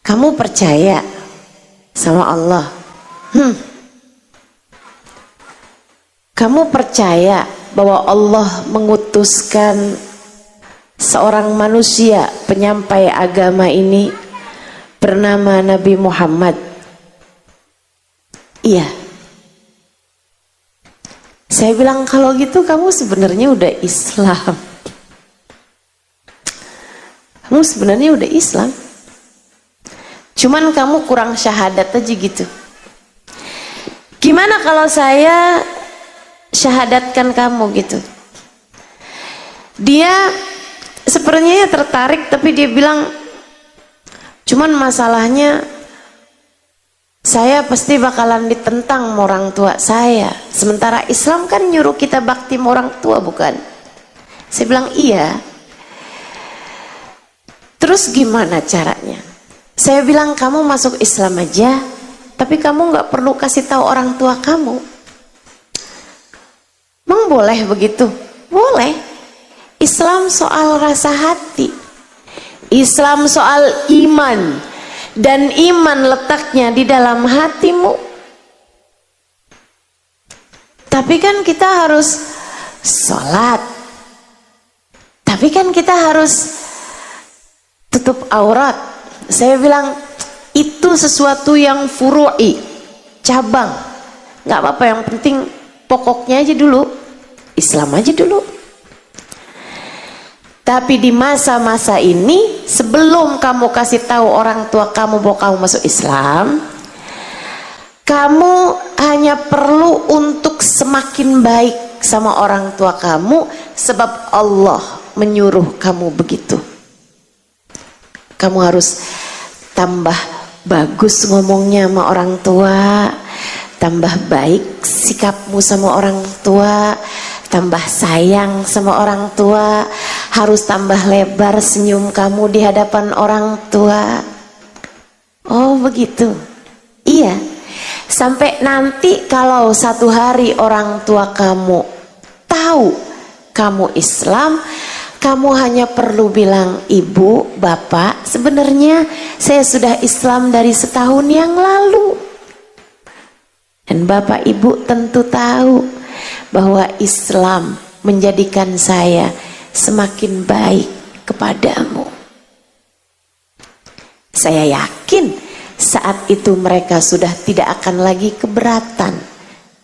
Speaker 1: kamu percaya sama Allah? Kamu percaya bahwa Allah mengutuskan seorang manusia penyampai agama ini bernama Nabi Muhammad? Iya. Saya bilang, kalau gitu kamu sebenarnya udah Islam. Kamu sebenarnya udah Islam, cuman kamu kurang syahadat aja gitu. Gimana kalau saya syahadatkan kamu gitu? Dia sepertinya tertarik, tapi dia bilang, cuman masalahnya saya pasti bakalan ditentang sama orang tua saya. Sementara Islam kan nyuruh kita bakti sama orang tua, bukan? Saya bilang iya. Terus gimana caranya? Saya bilang kamu masuk Islam aja, tapi kamu nggak perlu kasih tahu orang tua kamu. Emang boleh begitu? Boleh. Islam soal rasa hati, Islam soal iman, dan iman letaknya di dalam hatimu. Tapi kan kita harus sholat, tapi kan kita harus tutup aurat. Saya bilang itu sesuatu yang furu'i, cabang, nggak apa-apa, yang penting pokoknya aja dulu, Islam aja dulu. Tapi di masa-masa ini, sebelum kamu kasih tahu orang tua kamu bahwa kamu masuk Islam, kamu hanya perlu untuk semakin baik sama orang tua kamu, sebab Allah menyuruh kamu begitu. Kamu harus tambah bagus ngomongnya sama orang tua, tambah baik sikapmu sama orang tua, tambah sayang sama orang tua, harus tambah lebar senyum kamu di hadapan orang tua. Oh begitu? Iya. Sampai nanti kalau satu hari orang tua kamu tahu kamu Islam, kamu hanya perlu bilang, ibu, bapak, sebenarnya saya sudah Islam dari setahun yang lalu. Dan bapak ibu tentu tahu bahwa Islam menjadikan saya semakin baik kepadamu. Saya yakin saat itu mereka sudah tidak akan lagi keberatan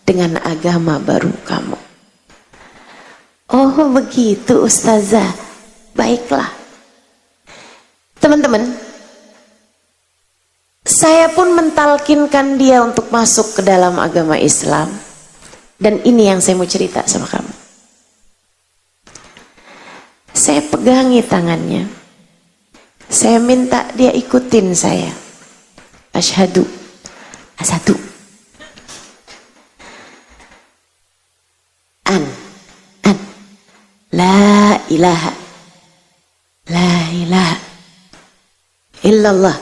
Speaker 1: dengan agama baru kamu. Oh begitu ustazah, baiklah. Teman-teman, saya pun mentalkinkan dia untuk masuk ke dalam agama Islam. Dan ini yang saya mau cerita sama kamu. Saya pegangi tangannya, saya minta dia ikutin saya. Asyhadu, asadu, an, la ilaha illallah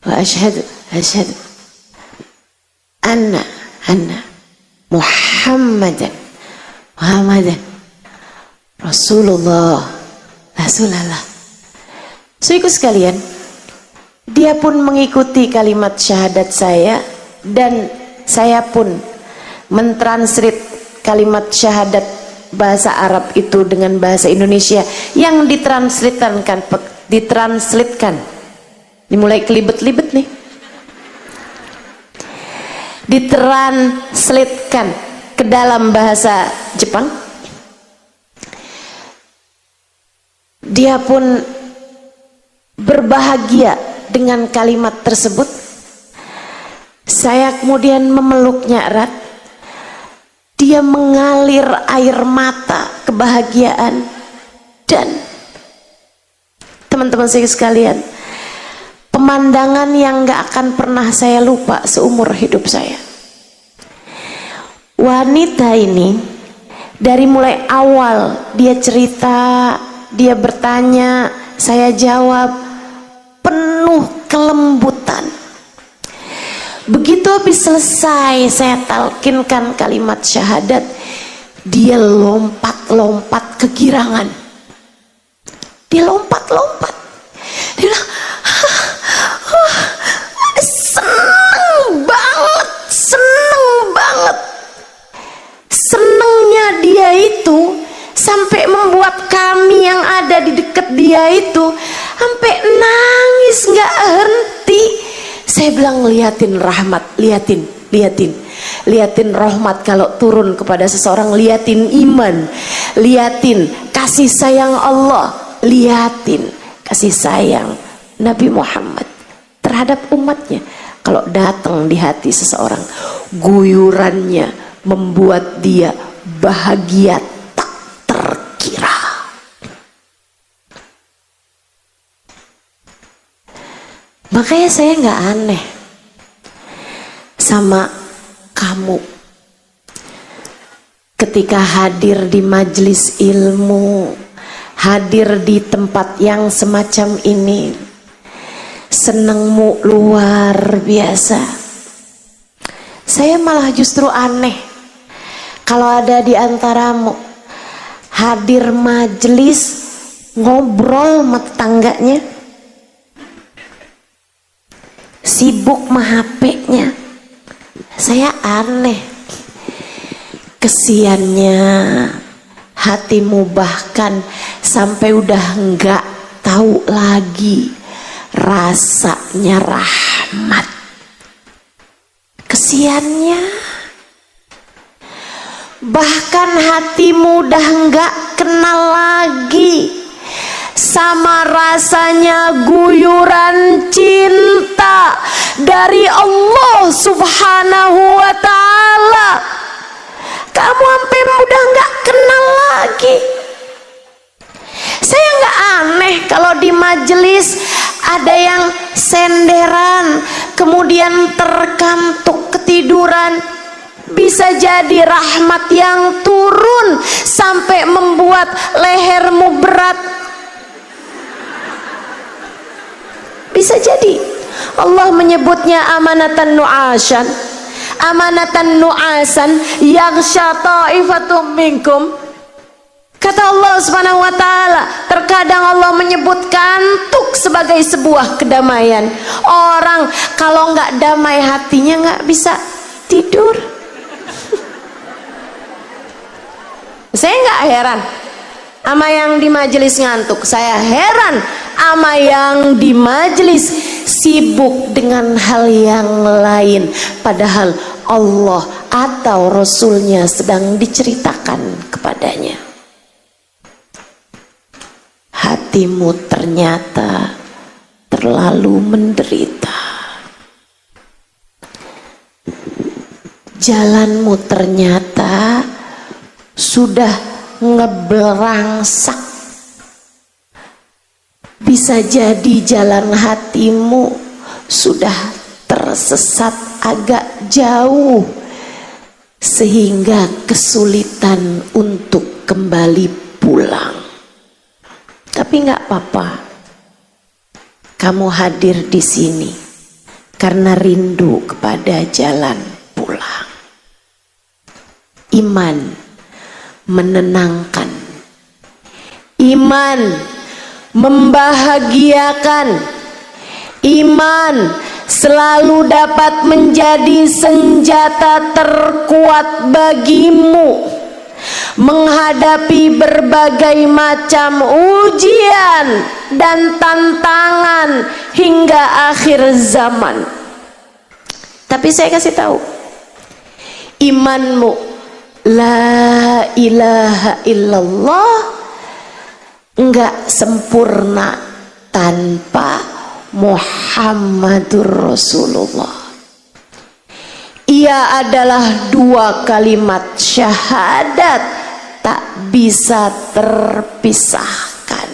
Speaker 1: wa asyhadu anna Muhammadan Rasulullah. Saudaraku sekalian, dia pun mengikuti kalimat syahadat saya, dan saya pun mentranslate kalimat syahadat bahasa Arab itu dengan bahasa Indonesia yang ditranslatekan. Dimulai kelibet-libet nih. Ditranslatekan ke dalam bahasa Jepang. Dia pun berbahagia dengan kalimat tersebut. Saya kemudian memeluknya erat. Dia mengalir air mata kebahagiaan. Dan teman-teman saya sekalian, pemandangan yang gak akan pernah saya lupa seumur hidup saya. Wanita ini dari mulai awal dia cerita, dia bertanya, saya jawab, penuh kelembutan. Begitu habis selesai saya talkinkan kalimat syahadat, dia lompat-lompat kegirangan. Dia lompat-lompat. Dia bilang, seneng banget. Senengnya dia itu sampai membuat kami yang ada di dekat dia itu sampai nangis gak henti. Saya bilang, liatin rahmat, liatin rahmat kalau turun kepada seseorang, liatin iman, liatin kasih kasih sayang Allah, liatin kasih sayang Nabi Muhammad terhadap umatnya. Kalau datang di hati seseorang, guyurannya membuat dia bahagia tak terkira. Makanya saya nggak aneh sama kamu ketika hadir di majelis ilmu, hadir di tempat yang semacam ini, senengmu luar biasa. Saya malah justru aneh kalau ada di antaramu hadir majelis ngobrol sama tetangganya, sibuk sama HP-nya. Saya aneh. Kesiannya hatimu bahkan sampai udah enggak tahu lagi rasanya rahmat. Kesiannya bahkan hatimu udah enggak kenal lagi sama rasanya guyuran cinta dari Allah Subhanahu wa ta'ala. Kamu sampai udah nggak kenal lagi. Saya nggak aneh kalau di majelis ada yang senderan kemudian terkantuk ketiduran. Bisa jadi rahmat yang turun sampai membuat lehermu berat. Bisa jadi Allah menyebutnya amanatan nu'asan, amanatan nu'asan yaghsha ta'ifatum minkum. Kata Allah Subhanahu wa ta'ala, terkadang Allah menyebut kantuk sebagai sebuah kedamaian. Orang kalau nggak damai hatinya nggak bisa tidur. Saya nggak heran sama yang di majelis ngantuk. Saya heran sama yang di majelis sibuk dengan hal yang lain, padahal Allah atau Rasulnya sedang diceritakan kepadanya. Hatimu ternyata terlalu menderita. Jalanmu ternyata sudah ngeberangsak. Bisa jadi jalan hatimu sudah tersesat agak jauh sehingga kesulitan untuk kembali pulang. Tapi nggak apa-apa, kamu hadir di sini karena rindu kepada jalan pulang. Iman menenangkan, iman membahagiakan, iman selalu dapat menjadi senjata terkuat bagimu menghadapi berbagai macam ujian dan tantangan hingga akhir zaman. Tapi saya kasih tahu, imanmu la ilaha illallah enggak sempurna tanpa Muhammadur Rasulullah. Ia adalah dua kalimat syahadat tak bisa terpisahkan.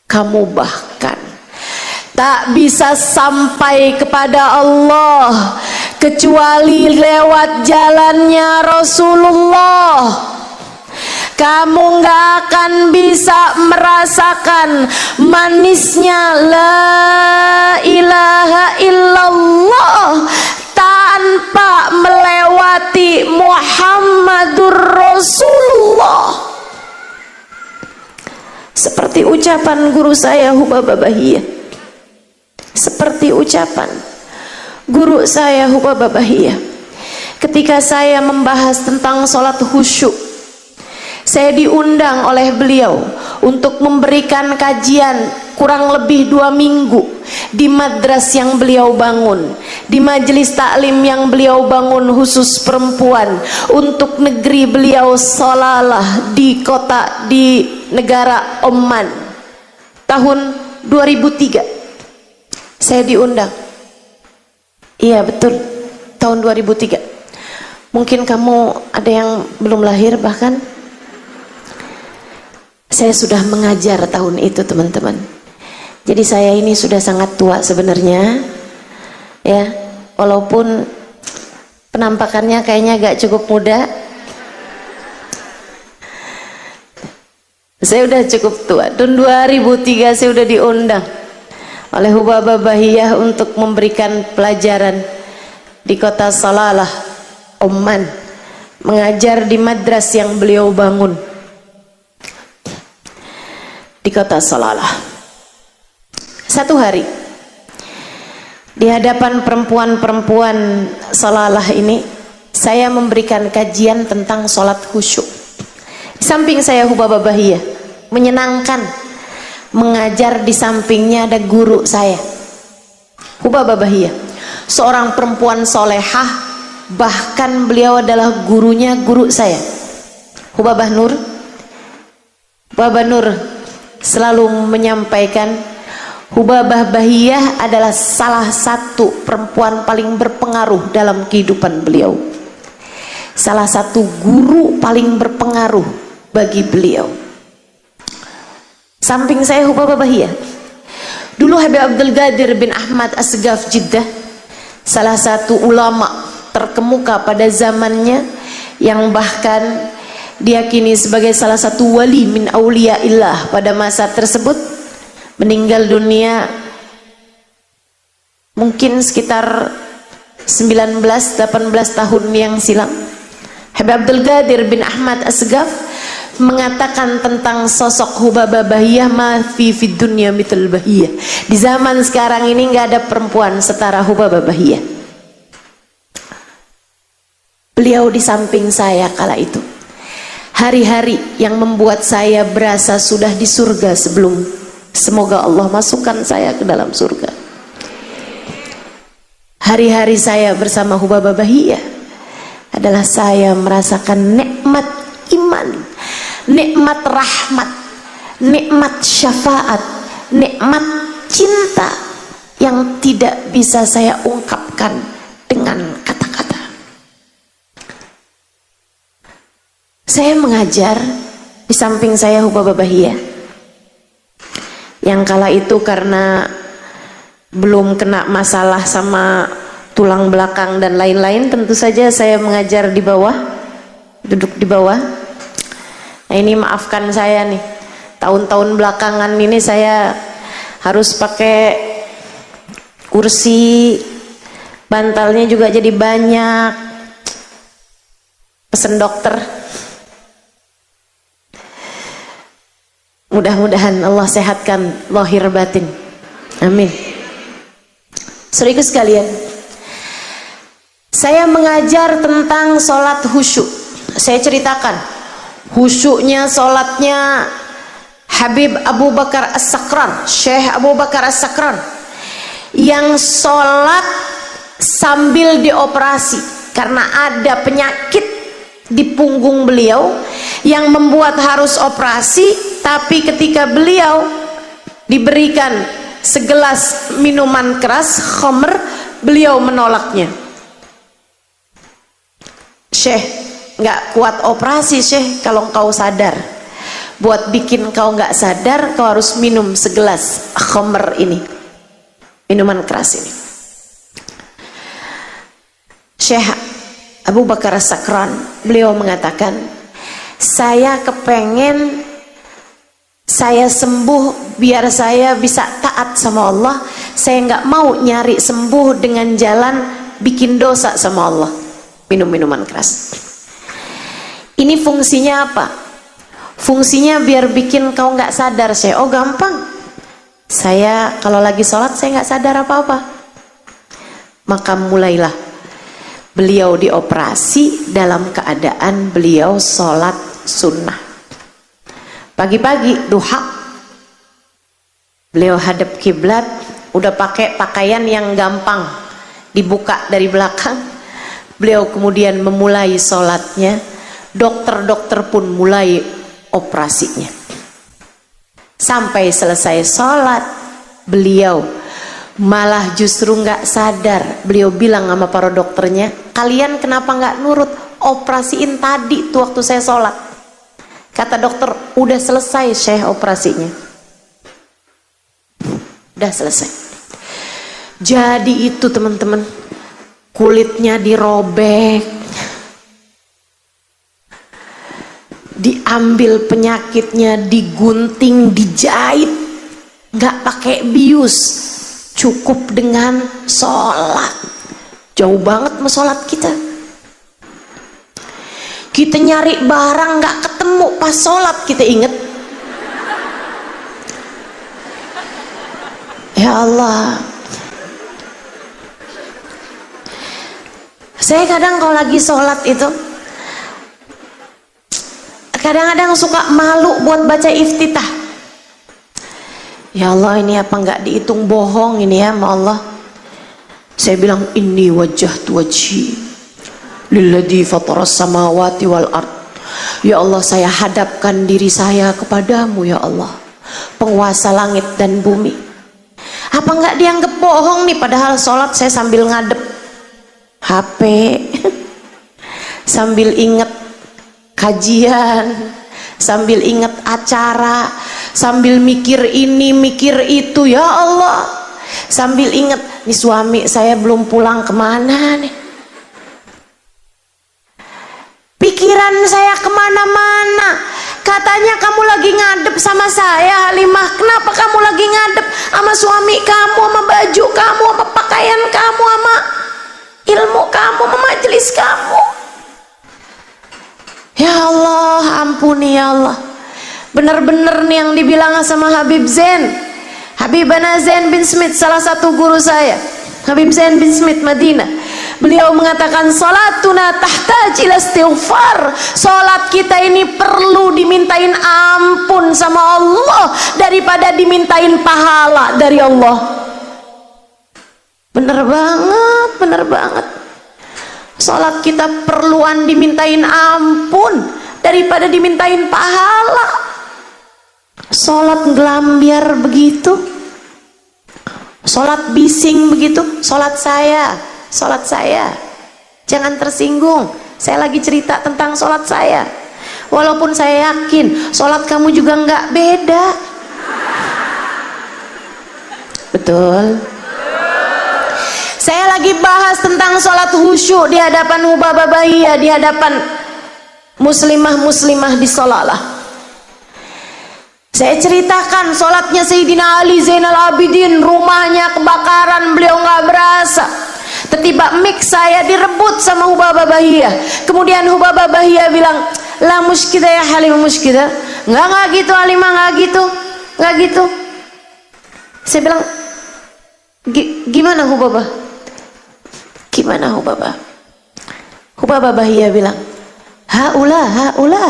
Speaker 1: Kamu bahkan tak bisa sampai kepada Allah kecuali lewat jalannya Rasulullah. Kamu gak akan bisa merasakan manisnya la ilaha illallah tanpa melewati Muhammadur Rasulullah. Seperti ucapan guru saya Hubaba Bahiyah, seperti ucapan guru saya Hubaba Bahiyah ketika saya membahas tentang sholat khusyuk. Saya diundang oleh beliau untuk memberikan kajian kurang lebih 2 minggu di madras yang beliau bangun, di majelis taklim yang beliau bangun khusus perempuan untuk negeri beliau Salalah di negara Oman tahun 2003. Saya diundang. Iya betul, tahun 2003. Mungkin kamu ada yang belum lahir bahkan. Saya sudah mengajar tahun itu teman-teman. Jadi saya ini sudah sangat tua sebenarnya, ya, walaupun penampakannya kayaknya agak cukup muda. Saya udah cukup tua. Tahun 2003 saya udah diundang oleh Hubabah Bahiyah untuk memberikan pelajaran di kota Salalah, Oman, mengajar di madras yang beliau bangun di kota Salalah. Satu hari di hadapan perempuan-perempuan Salalah ini, saya memberikan kajian tentang sholat khusyuk. Di samping saya Hubabah Bahiyah, menyenangkan mengajar. Di sampingnya ada guru saya Hubabah Bahiyah, seorang perempuan solehah, bahkan beliau adalah gurunya guru saya Hubabah Nur. Hubabah Nur selalu menyampaikan Hubabah Bahiyah adalah salah satu perempuan paling berpengaruh dalam kehidupan beliau, salah satu guru paling berpengaruh bagi beliau. Samping saya Hubabah Bahiyah, dulu Habib Abdul Qadir bin Ahmad Asgaf Jeddah, salah satu ulama terkemuka pada zamannya yang bahkan diyakini sebagai salah satu wali min auliyaillah pada masa tersebut, meninggal dunia mungkin sekitar 19-18 tahun yang silam. Habib Abdul Qadir bin Ahmad Asgaf mengatakan tentang sosok Hubabah Bahiyah, ma fi fid dunya mithl Bahiyah. Di zaman sekarang ini nggak ada perempuan setara Hubabah Bahiyah. Beliau di samping saya kala itu. Hari-hari yang membuat saya berasa sudah di surga sebelum, semoga Allah masukkan saya ke dalam surga. Hari-hari saya bersama Hubabah Bahiyah adalah saya merasakan nikmat iman, nikmat rahmat, nikmat syafaat, nikmat cinta yang tidak bisa saya ungkapkan dengan kata-kata. Saya mengajar, di samping saya Hubabah Bahiyah, yang kala itu karena belum kena masalah sama tulang belakang dan lain-lain, tentu saja saya mengajar di bawah, duduk di bawah. Nah ini maafkan saya nih, tahun-tahun belakangan ini saya harus pakai kursi, bantalnya juga jadi banyak, pesen dokter. Mudah-mudahan Allah sehatkan lahir batin, amin. Saudaraku sekalian, saya mengajar tentang sholat khusyuk. Saya ceritakan khusyuknya sholatnya Habib Abu Bakar As-Sakran, Syekh Abu Bakar As-Sakran, yang sholat sambil dioperasi karena ada penyakit di punggung beliau yang membuat harus operasi. Tapi ketika beliau diberikan segelas minuman keras, khamr, beliau menolaknya. Syekh, nggak kuat operasi Syekh kalau engkau sadar. Buat bikin kau nggak sadar, kau harus minum segelas khamr ini, minuman keras ini. Syekh Abu Bakar As-Sakran, beliau mengatakan, saya kepengen saya sembuh biar saya bisa taat sama Allah. Saya nggak mau nyari sembuh dengan jalan bikin dosa sama Allah, minum minuman keras. Ini fungsinya apa? Fungsinya biar bikin kau nggak sadar. Saya, oh gampang, saya kalau lagi sholat saya nggak sadar apa-apa. Maka mulailah beliau dioperasi dalam keadaan beliau sholat sunnah. Pagi-pagi duha, Beliau hadap kiblat, udah pakai pakaian yang gampang dibuka dari belakang. Beliau kemudian memulai sholatnya. Dokter-dokter pun mulai operasinya. Sampai selesai sholat, beliau malah justru nggak sadar. Beliau bilang sama para dokternya, kalian kenapa nggak nurut? Operasiin tadi tuh waktu saya sholat. Kata dokter, udah selesai Syekh operasinya. Udah selesai. Jadi itu teman-teman, kulitnya dirobek, diambil penyakitnya, digunting, dijahit, nggak pakai bius, cukup dengan sholat. Jauh banget sama sholat kita. Kita nyari barang nggak ketemu, pas sholat kita inget. Ya Allah, saya kadang kalau lagi sholat itu kadang-kadang suka malu buat baca iftitah. Ya Allah, ini apa nggak dihitung bohong ini ya sama Allah. Saya bilang, inni wajjahtu wajhi lilladzi fataras samawati wal ard. Ya Allah, saya hadapkan diri saya kepadamu ya Allah, penguasa langit dan bumi. Apa nggak dianggap bohong nih, padahal sholat saya sambil ngadep HP sambil inget kajian, sambil inget acara, sambil mikir ini mikir itu ya Allah, sambil inget nih suami saya belum pulang kemana nih, pikiran saya kemana-mana. Katanya kamu lagi ngadep sama saya Halimah, kenapa kamu lagi ngadep sama suami kamu, sama baju kamu, sama pakaian kamu, sama ilmu kamu, sama majelis kamu? Ya Allah, ampuni ya Allah. Bener-bener nih yang dibilang sama Habib Zain, Habibana Zain bin Smith, salah satu guru saya, Habib Zain bin Smith Madinah. Beliau mengatakan, salatuna tahtaj ila istighfar. Salat kita ini perlu dimintain ampun sama Allah daripada dimintain pahala dari Allah. Bener banget, bener banget. Salat kita perluan dimintain ampun daripada dimintain pahala. Salat ngelambiar begitu, salat bising begitu, salat saya. Jangan tersinggung, saya lagi cerita tentang salat saya. Walaupun saya yakin salat kamu juga nggak beda. Betul. Saya lagi bahas tentang salat khusyuk di hadapan Hubabah Bahiyah, di hadapan muslimah-muslimah di Salalah. Saya ceritakan salatnya Sayyidina Ali Zainal Abidin, rumahnya kebakaran, beliau nggak berasa. Tiba-tiba mic saya direbut sama Hubabah Bahiyah. Kemudian Hubabah Bahiyah bilang, la muskida ya Halimah muskida. Enggak gitu Halimah, enggak gitu. Saya bilang, gimana Hubabah? Gimana Hubabah? Hubabah Bahiyah bilang, haula.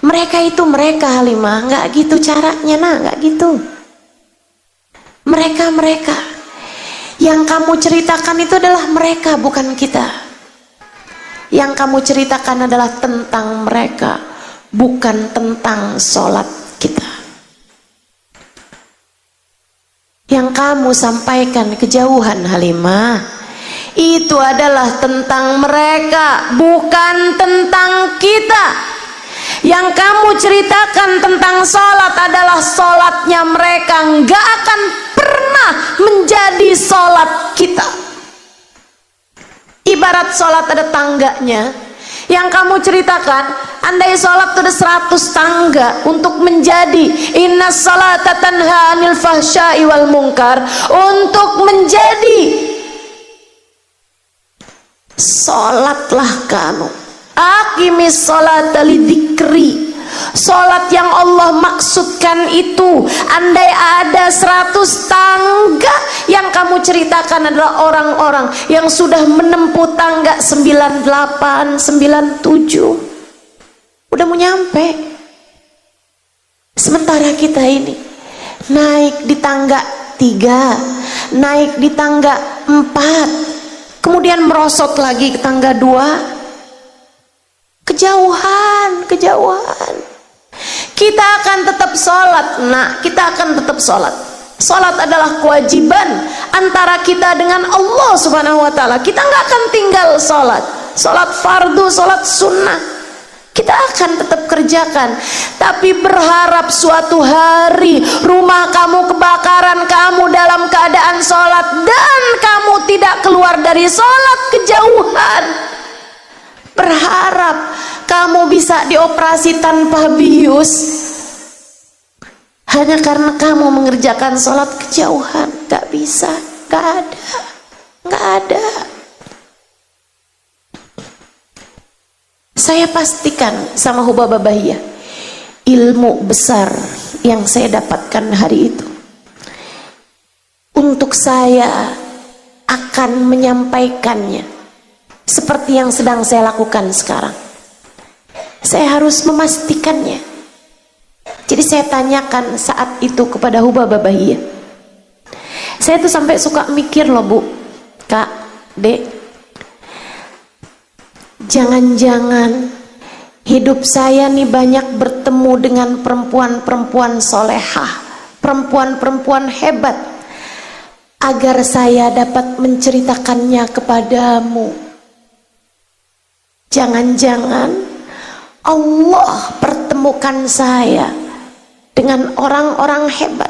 Speaker 1: Mereka itu mereka Halimah, enggak gitu caranya enggak gitu. Mereka. Yang kamu ceritakan itu adalah mereka, bukan kita. Yang kamu ceritakan adalah tentang mereka, bukan tentang sholat kita. Yang kamu sampaikan kejauhan Halimah, itu adalah tentang mereka, bukan tentang kita. Yang kamu ceritakan tentang sholat adalah sholatnya mereka, nggak akan pernah menjadi sholat kita. Ibarat sholat ada tangganya. Yang kamu ceritakan, andai sholat itu ada 100 tangga untuk menjadi inna sholata tanha anil fahsya'i wal munkar, untuk menjadi sholatlah kamu. Aqimis sholata lidzikri. Sholat yang Allah maksudkan itu, andai ada 100 tangga, yang kamu ceritakan adalah orang-orang yang sudah menempuh tangga 98, 97, udah mau nyampe. Sementara kita ini naik di tangga 3, naik di tangga 4, kemudian merosot lagi ke tangga 2, kejauhan. Kita akan tetap sholat, kita akan tetap sholat. Sholat adalah kewajiban antara kita dengan Allah Subhanahu wa ta'ala. Kita nggak akan tinggal sholat fardu, sholat sunnah, kita akan tetap kerjakan. Tapi berharap suatu hari rumah kamu kebakaran, kamu dalam keadaan sholat dan kamu tidak keluar dari sholat, kejauhan. Berharap kamu bisa dioperasi tanpa bius hanya karena kamu mengerjakan sholat, kejauhan. Gak bisa, gak ada. Saya pastikan sama Hubabah Bahiyah, ilmu besar yang saya dapatkan hari itu, untuk saya akan menyampaikannya seperti yang sedang saya lakukan sekarang. Saya harus memastikannya. Jadi saya tanyakan saat itu kepada Hubabah Bahiyah. Saya tuh sampai suka mikir loh Bu, Kak, Dek, jangan-jangan hidup saya nih banyak bertemu dengan perempuan-perempuan solehah, perempuan-perempuan hebat, agar saya dapat menceritakannya kepadamu. Jangan-jangan Allah pertemukan saya dengan orang-orang hebat,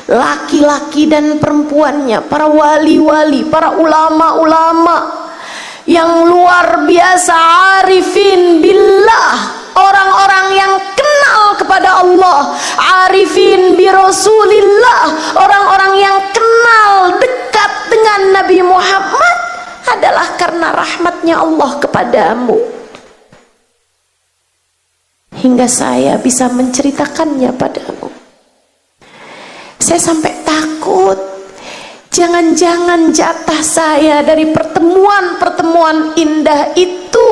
Speaker 1: laki-laki dan perempuannya, para wali-wali, para ulama-ulama yang luar biasa, arifin billah, orang-orang yang kenal kepada Allah, arifin bi Rasulillah, orang-orang yang kenal dekat dengan Nabi Muhammad, adalah karena rahmatnya Allah kepadamu, hingga saya bisa menceritakannya padamu. Saya sampai takut, jangan-jangan jatah saya dari pertemuan-pertemuan indah itu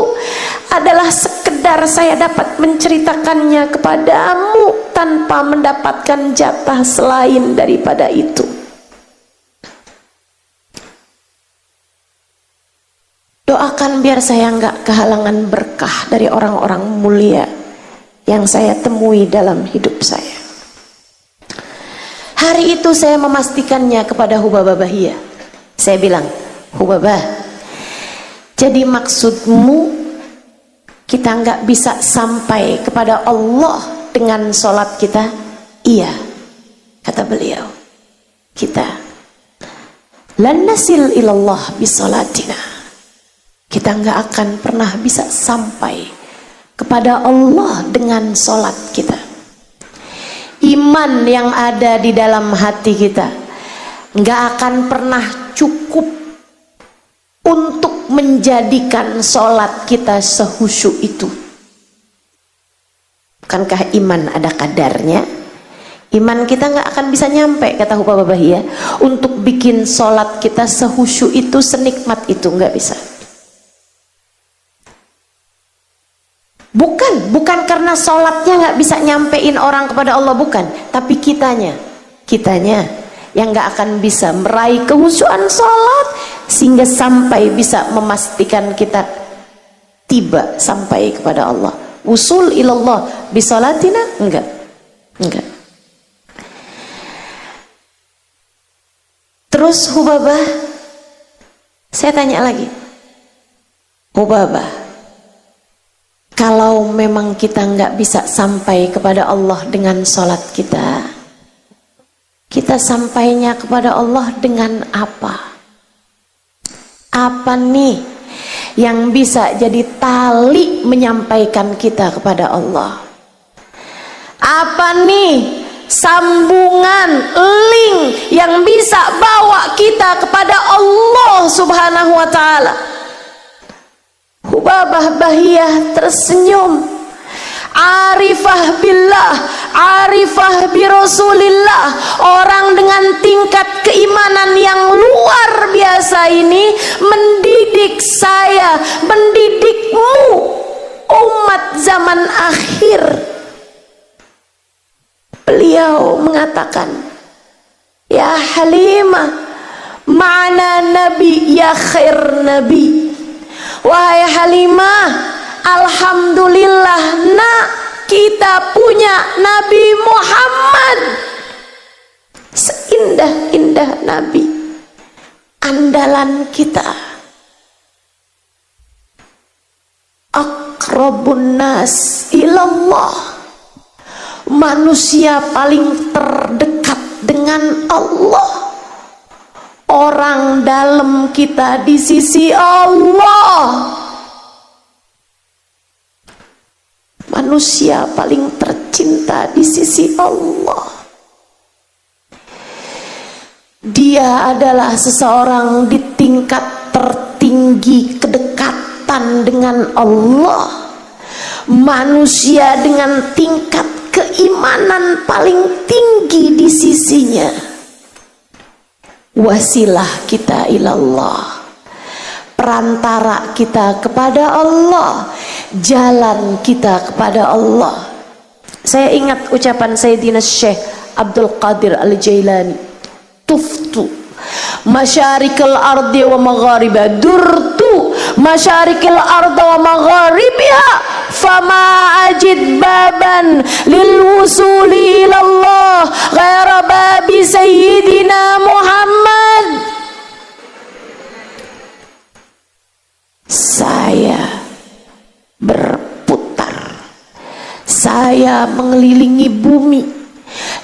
Speaker 1: adalah sekedar saya dapat menceritakannya kepadamu tanpa mendapatkan jatah selain daripada itu. Doakan biar saya nggak kehalangan berkah dari orang-orang mulia yang saya temui dalam hidup saya. Hari itu saya memastikannya kepada Hubabah Bahiyah. Saya bilang, Hubabah, jadi maksudmu kita nggak bisa sampai kepada Allah dengan sholat kita? Iya, kata beliau, kita lan nasil ilallah bisolatina, kita nggak akan pernah bisa sampai kepada Allah dengan sholat kita. Iman yang ada di dalam hati kita nggak akan pernah cukup untuk menjadikan sholat kita sehusyuk itu. Bukankah iman ada kadarnya? Iman kita nggak akan bisa nyampe, kata Hubabah Bahiyah, untuk bikin sholat kita sehusyuk itu, senikmat itu, nggak bisa. Bukan karena sholatnya nggak bisa nyampein orang kepada Allah, bukan, tapi kitanya yang nggak akan bisa meraih kehusyuan sholat sehingga sampai bisa memastikan kita tiba sampai kepada Allah. Usul ilallah bisolatina, enggak. Terus Hubabah, saya tanya lagi, Hubabah, kalau memang kita nggak bisa sampai kepada Allah dengan sholat kita, kita sampainya kepada Allah dengan apa? Apa nih yang bisa jadi tali menyampaikan kita kepada Allah? Apa nih sambungan, link yang bisa bawa kita kepada Allah Subhanahu wa ta'ala? Hubabah Bahiyah tersenyum. Arifah billah, arifah bi Rasulillah, orang dengan tingkat keimanan yang luar biasa ini mendidik saya, mendidikmu, umat zaman akhir, Beliau mengatakan, ya Halimah, ma'ana nabi ya khair nabi. Wahai Halimah, alhamdulillah nak, kita punya Nabi Muhammad, seindah-indah Nabi, andalan kita. Aqrabun nas ilallah, manusia paling terdekat dengan Allah. Orang dalam kita di sisi Allah. Manusia paling tercinta di sisi Allah. Dia adalah seseorang di tingkat tertinggi kedekatan dengan Allah. Manusia dengan tingkat keimanan paling tinggi di sisinya. Wasilah kita ilallah, perantara kita kepada Allah, jalan kita kepada Allah. Saya ingat ucapan Sayyidina Syekh Abdul Qadir Al-Jailani, tuftu masyarikal ardi wa magharibiha, durtu masyarikal ardi wa magharibiha, fama ajid baban lil wusuli ilallah ghaira babi sayyidina Muhammad. Saya berputar, saya mengelilingi bumi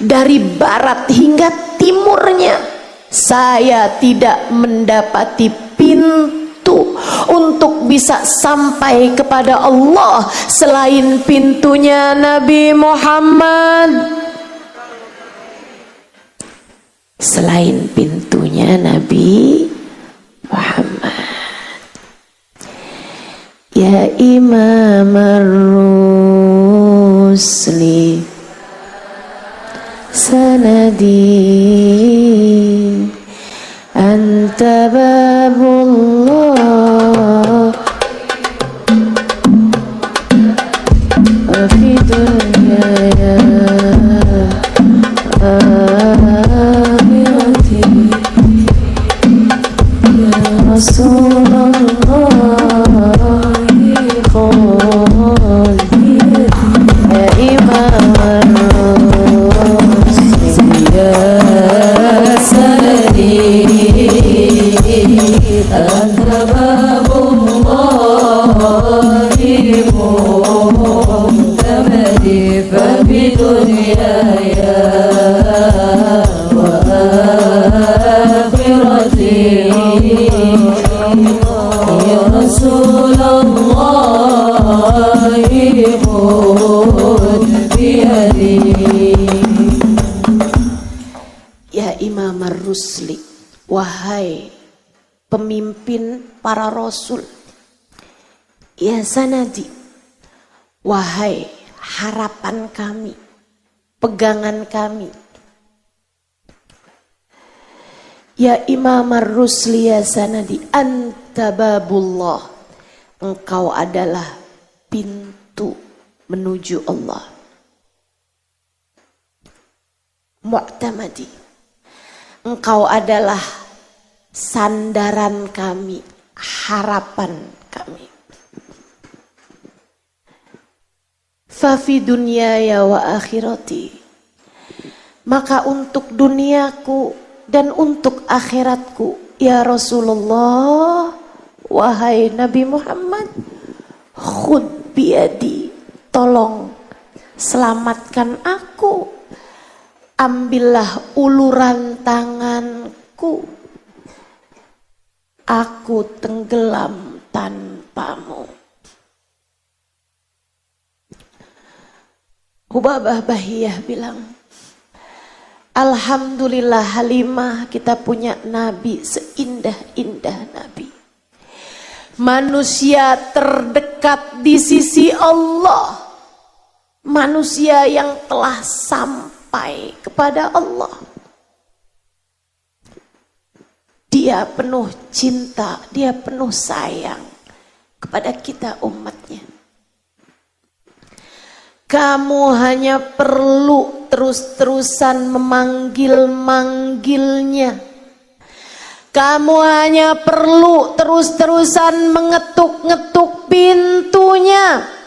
Speaker 1: dari barat hingga timurnya. Saya tidak mendapati pintu untuk bisa sampai kepada Allah selain pintunya Nabi Muhammad. Selain pintunya Nabi Muhammad. Ya Imam ar-Rusli sanadi anta babullah fi dunyaya akhirati ya Rasulullah ya Imam ar-Rusli anta babullahi mu'tamadi fa bidunyaya wa akhirati ya Rasulallahi khudh biyadi. Ya Imam ar-Rusli, wahai pemimpin para rasul, ya sanadi, wahai harapan kami, pegangan kami. Ya Imam ar-Rusli ya sanadi, anta babullah, engkau adalah pintu menuju Allah. Mu'tamadi, engkau adalah sandaran kami, harapan kami. Fa fi dunyaya wa akhirati, maka untuk duniaku dan untuk akhiratku, ya Rasulullah, wahai Nabi Muhammad, khud biyadi, tolong selamatkan aku, ambillah uluran tanganku, aku tenggelam tanpamu. Hubabah Bahiyah bilang, alhamdulillah Halimah, kita punya Nabi seindah-indah Nabi. Manusia terdekat di sisi Allah, manusia yang telah sampai kepada Allah. Dia penuh cinta, dia penuh sayang kepada kita umatnya. Kamu hanya perlu terus-terusan memanggil-manggilnya. Kamu hanya perlu terus-terusan mengetuk-ngetuk pintunya.